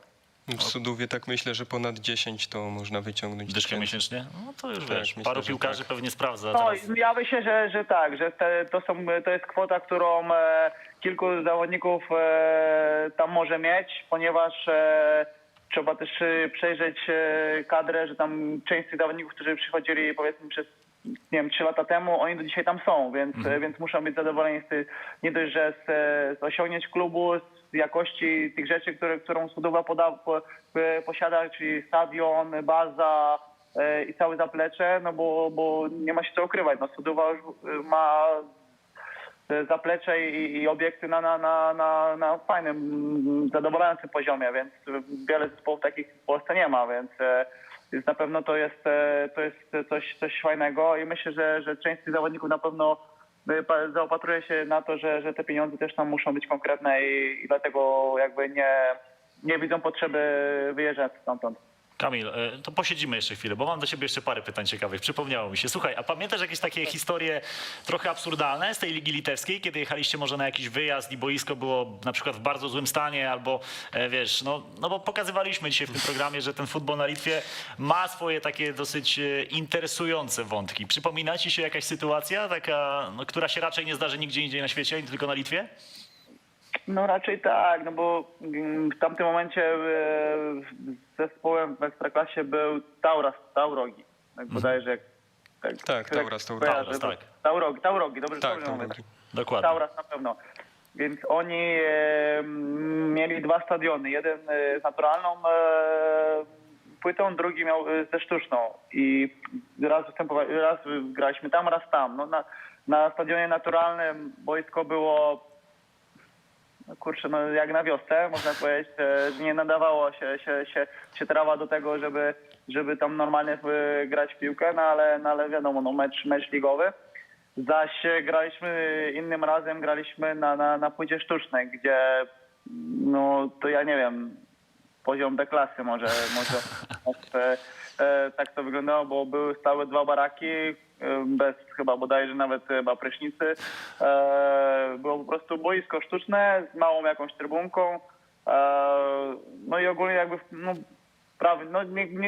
W Sudówie tak myślę, że ponad 10 to można wyciągnąć. Dyszkę tysięcy. miesięcznie? No to już Tak, wiesz, myślę, paru że piłkarzy tak. pewnie sprawdza. No, Teraz ja myślę, że tak, że to jest kwota, którą kilku zawodników tam może mieć, ponieważ trzeba też przejrzeć kadrę, że tam część z tych zawodników, którzy przychodzili powiedzmy przez nie wiem, 3 lata temu, oni do dzisiaj tam są, więc muszą być zadowoleni nie dość, że z osiągnięć klubu, z jakości tych rzeczy, którą Sudowa posiada, czyli stadion, baza i całe zaplecze, no bo nie ma się co ukrywać. No Sudowa już ma zaplecze i obiekty na fajnym, zadowalającym poziomie, więc wiele zespołów takich w Polsce nie ma, więc na pewno to jest coś fajnego i myślę, że część z tych zawodników na pewno zaopatruje się na to, że te pieniądze też tam muszą być konkretne i dlatego jakby nie widzą potrzeby wyjeżdżać stamtąd. Kamil, to posiedzimy jeszcze chwilę, bo mam do ciebie jeszcze parę pytań ciekawych. Przypomniało mi się. Słuchaj, a pamiętasz jakieś takie historie trochę absurdalne z tej Ligi Litewskiej, kiedy jechaliście może na jakiś wyjazd i boisko było na przykład w bardzo złym stanie albo wiesz, no bo pokazywaliśmy dzisiaj w tym programie, że ten futbol na Litwie ma swoje takie dosyć interesujące wątki. Przypomina ci się jakaś sytuacja taka, no, która się raczej nie zdarzy nigdzie indziej na świecie, tylko na Litwie? No raczej tak, no bo w tamtym momencie zespołem w Ekstraklasie był Taurogi. Tak bodajże Tak, Tauras, kojarzę, tak. Taurogi, dobrze, Tak, dobrze mówię. Taurogi. Dokładnie. Tauras na pewno. Więc oni mieli 2 stadiony. Jeden z naturalną płytą, drugi miał ze sztuczną. I raz graliśmy tam, raz tam. No, na stadionie naturalnym boisko było jak na wiosce, można powiedzieć, że nie nadawało się trawa do tego, żeby tam normalnie grać w piłkę, no ale wiadomo, no mecz ligowy. Zaś innym razem graliśmy na płycie sztucznej, gdzie no to ja nie wiem, poziom B klasy może tak to wyglądało, bo były stałe 2 baraki, bez chyba bodajże nawet prysznicy. Było po prostu boisko sztuczne z małą jakąś trybunką. No i ogólnie jakby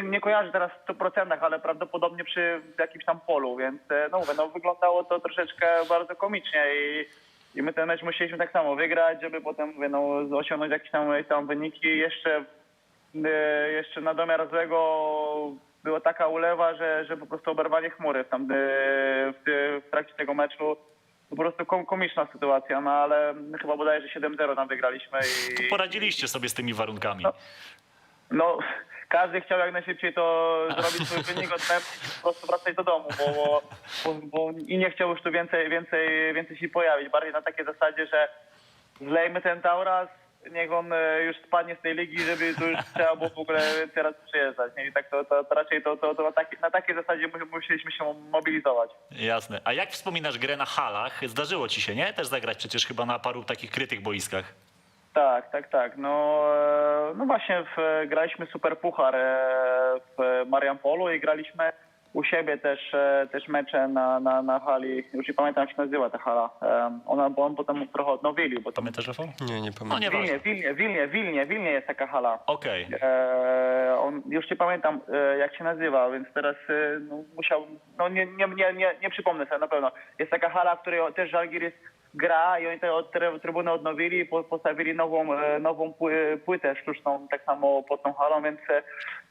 nie kojarzę teraz w 100%, ale prawdopodobnie przy jakimś tam polu, więc no mówię, no wyglądało to troszeczkę bardzo komicznie i my ten mecz musieliśmy tak samo wygrać, żeby potem mówię, no osiągnąć jakieś tam wyniki. Jeszcze na domiar złego była taka ulewa, że po prostu oberwanie chmury w trakcie tego meczu. Po prostu komiczna sytuacja, no ale chyba bodajże 7-0 tam wygraliśmy. Poradziliście sobie z tymi warunkami. No, każdy chciał jak najszybciej to zrobić swój wynik, odmęczyć, po prostu wracać do domu, bo i nie chciał już tu więcej się pojawić. Bardziej na takiej zasadzie, że zlejmy ten Tauras, niech on już spadnie z tej ligi, żeby tu już trzeba było w ogóle teraz przyjeżdżać. Nie? I tak to raczej na takiej zasadzie musieliśmy się mobilizować. Jasne. A jak wspominasz grę na halach? Zdarzyło ci się, nie? Też zagrać przecież chyba na paru takich krytych boiskach. Tak. No właśnie graliśmy Super Puchar w Mariampolu i graliśmy u siebie też mecze na hali, już nie pamiętam jak się nazywa ta hala. On potem trochę odnowili. Bo Pamiętasz, Rafał? Nie No pamiętam. nieważne. Wilnie jest taka hala. Okej. Już nie pamiętam jak się nazywa, więc teraz musiał, no nie przypomnę sobie na pewno. Jest taka hala, w której też Żalgiris gra i oni tę trybunę odnowili i postawili nową płytę sztuczną, tak samo pod tą halą,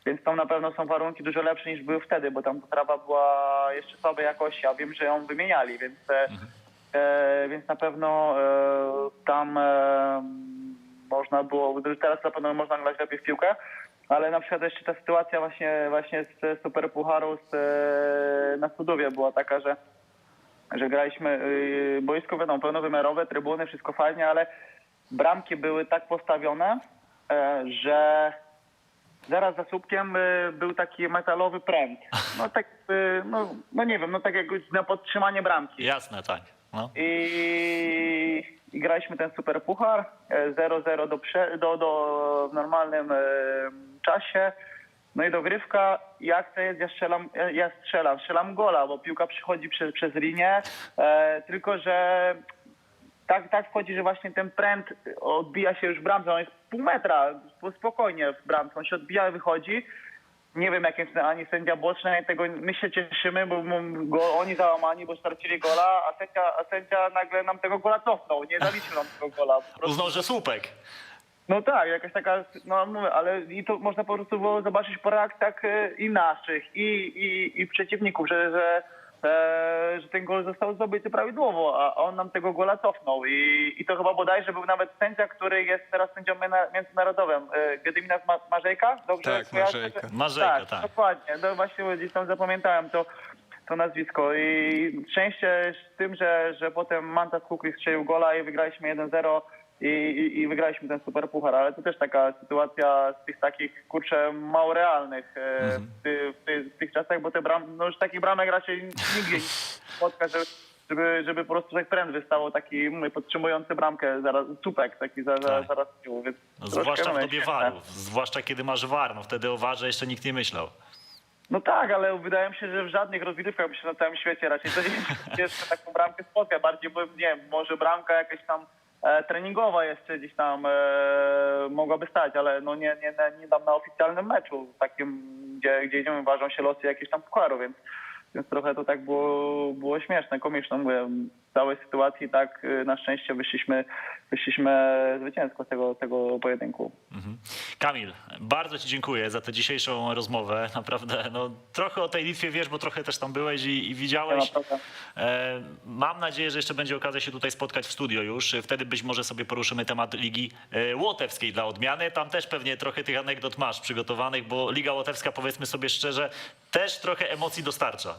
więc tam na pewno są warunki dużo lepsze niż były wtedy, bo tam trawa była jeszcze słabej jakości, a wiem, że ją wymieniali, więc na pewno tam można było, teraz na pewno można grać lepiej w piłkę, ale na przykład jeszcze ta sytuacja właśnie z Superpucharu na Studowie była taka, że graliśmy boisko, wiadomo, pełnowymiarowe, trybuny, wszystko fajnie, ale bramki były tak postawione, że zaraz za słupkiem był taki metalowy pręt. No tak, no nie wiem, no tak jak na podtrzymanie bramki. Jasne, tak. No. I graliśmy ten Superpuchar 0-0 w normalnym czasie. No i dogrywka, jak to jest, ja strzelam gola, bo piłka przychodzi przez linię, tylko że tak wchodzi, że właśnie ten pręt odbija się już w bramce, on jest pół metra, spokojnie w bramce, on się odbija i wychodzi. Nie wiem, jak jest ani sędzia boczny, ani tego, my się cieszymy, bo oni załamani, bo stracili gola, a sędzia nagle nam tego gola cofnął, nie zaliczył nam tego gola. Po prostu. Uznał, że słupek. No tak, jakaś taka, no mówię, ale i to można po prostu było zobaczyć po reakcjach i naszych, i przeciwników, że ten gol został zdobyty prawidłowo, a on nam tego gola cofnął. I to chyba bodajże był nawet sędzia, który jest teraz sędzią międzynarodowym. Gedymina Marzejka? Dobrze Tak, kojarzę? Marzejka. Marzejka, tak. Dokładnie. No właśnie gdzieś tam zapamiętałem to nazwisko. I szczęście z tym, że potem Mantas Kukli strzelił gola i wygraliśmy 1-0 i wygraliśmy ten Superpuchar, ale to też taka sytuacja z tych takich, kurczę, mało realnych w tych czasach, bo te no już takich bramek raczej nigdzie nie spotka, żeby po prostu tak pręd wystawał taki, mówię, podtrzymujący bramkę, zaraz słupek taki zaraz z tyłu. Więc No, zwłaszcza w troszkę dobie śmieszne. warów, zwłaszcza kiedy masz war, no wtedy o warze jeszcze nikt nie myślał. No tak, ale wydaje mi się, że w żadnych rozgrywkach się na całym świecie raczej to nie jeszcze taką bramkę spotka, bardziej, bo nie wiem, może bramka jakaś tam treningowa jeszcze gdzieś tam mogłaby stać, ale no nie dam na oficjalnym meczu takim, gdzie idziemy, ważą się losy jakieś tam pucharu, więc trochę to tak było śmieszne, komiczne. Mówię, w całej sytuacji tak na szczęście wyszliśmy zwycięsko z tego pojedynku. Kamil, bardzo Ci dziękuję za tę dzisiejszą rozmowę. Naprawdę, no, trochę o tej Litwie wiesz, bo trochę też tam byłeś i widziałeś. Mam nadzieję, że jeszcze będzie okazja się tutaj spotkać w studio już. Wtedy być może sobie poruszymy temat Ligi Łotewskiej dla odmiany. Tam też pewnie trochę tych anegdot masz przygotowanych, bo Liga Łotewska, powiedzmy sobie szczerze, też trochę emocji dostarcza.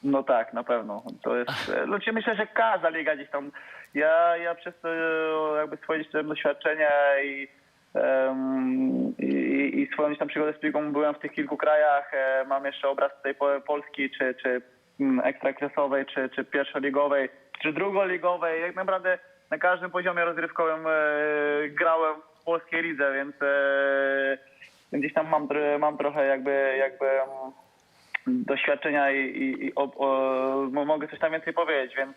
No tak, na pewno. To jest, znaczy myślę, że każda liga gdzieś tam. Ja przez to jakby swoje doświadczenia i swoją gdzieś tam przygodę z piłką byłem w tych kilku krajach. Mam jeszcze obraz tej Polski, czy ekstraklasowej, czy pierwszoligowej, czy drugoligowej. Jak naprawdę na każdym poziomie rozgrywkowym grałem w polskiej lidze, więc gdzieś tam mam trochę jakby doświadczenia i mogę coś tam więcej powiedzieć, więc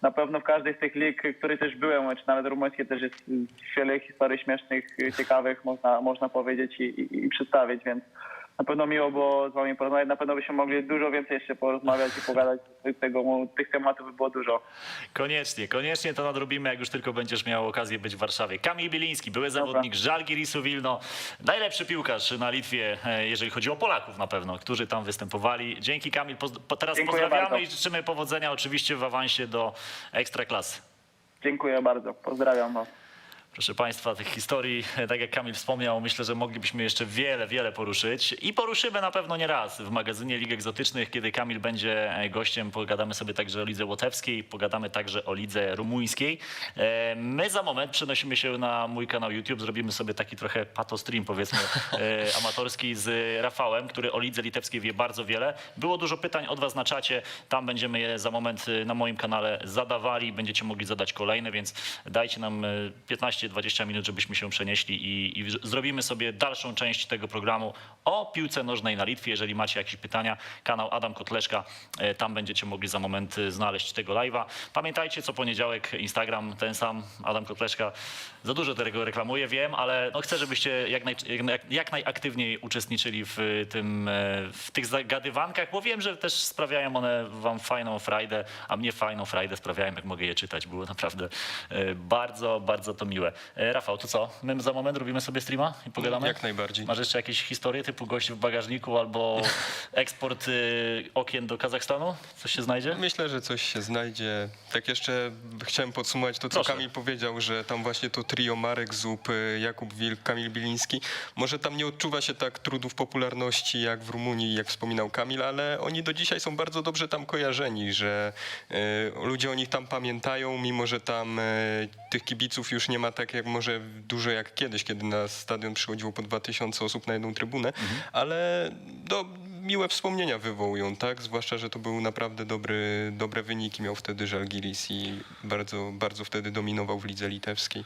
na pewno w każdej z tych lig, w której też byłem, czy nawet rumuńskiej, też jest wiele historii śmiesznych, ciekawych, można powiedzieć i przedstawić, więc na pewno miło było z wami porozmawiać, na pewno byśmy mogli dużo więcej jeszcze porozmawiać i pogadać, tych tematów by było dużo. Koniecznie to nadrobimy, jak już tylko będziesz miał okazję być w Warszawie. Kamil Biliński, były zawodnik Żalgirisu Wilno, najlepszy piłkarz na Litwie, jeżeli chodzi o Polaków na pewno, którzy tam występowali. Dzięki Kamil, teraz Dziękuję pozdrawiamy bardzo. i życzymy powodzenia oczywiście w awansie do Ekstraklasy. Dziękuję bardzo, pozdrawiam was. Proszę Państwa, tych historii, tak jak Kamil wspomniał, myślę, że moglibyśmy jeszcze wiele poruszyć i poruszymy na pewno nie raz w magazynie Lig Egzotycznych, kiedy Kamil będzie gościem. Pogadamy sobie także o lidze łotewskiej, pogadamy także o lidze rumuńskiej. My za moment przenosimy się na mój kanał YouTube, zrobimy sobie taki trochę patostream, powiedzmy, amatorski z Rafałem, który o lidze litewskiej wie bardzo wiele. Było dużo pytań od Was na czacie, tam będziemy je za moment na moim kanale zadawali, będziecie mogli zadać kolejne, więc dajcie nam 15 15-20 minut, żebyśmy się przenieśli i zrobimy sobie dalszą część tego programu o piłce nożnej na Litwie. Jeżeli macie jakieś pytania, kanał Adam Kotleszka, tam będziecie mogli za moment znaleźć tego live'a. Pamiętajcie, co poniedziałek Instagram, ten sam Adam Kotleszka. Za dużo tego reklamuję, wiem, ale no chcę, żebyście jak najaktywniej uczestniczyli w tych zagadywankach, bo wiem, że też sprawiają one wam fajną frajdę, a mnie fajną frajdę sprawiają, jak mogę je czytać. Było naprawdę bardzo, bardzo to miłe. Rafał, to co? My za moment robimy sobie streama i pogadamy? Jak najbardziej. Masz jeszcze jakieś historie typu gość w bagażniku albo eksport okien do Kazachstanu? Coś się znajdzie? Myślę, że coś się znajdzie. Tak jeszcze chciałem podsumować to, co Proszę. Kamil powiedział, że tam właśnie to trio Marek Zub, Jakub Wilk, Kamil Biliński. Może tam nie odczuwa się tak trudów popularności jak w Rumunii, jak wspominał Kamil, ale oni do dzisiaj są bardzo dobrze tam kojarzeni, że ludzie o nich tam pamiętają, mimo że tam tych kibiców już nie ma tak jak może dużo jak kiedyś, kiedy na stadion przychodziło po 2000 osób na jedną trybunę, ale miłe wspomnienia wywołują, tak? Zwłaszcza, że to był naprawdę dobre wyniki miał wtedy Żalgiris i bardzo, bardzo wtedy dominował w lidze litewskiej.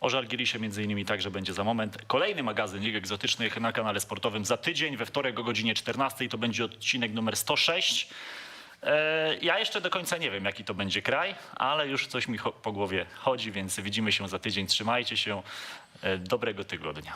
O Żalgirisie między innymi także będzie za moment. Kolejny magazyn Lig Egzotycznych na kanale sportowym za tydzień, we wtorek o godzinie 14. To będzie odcinek numer 106. Ja jeszcze do końca nie wiem, jaki to będzie kraj, ale już coś mi po głowie chodzi, więc widzimy się za tydzień. Trzymajcie się. Dobrego tygodnia.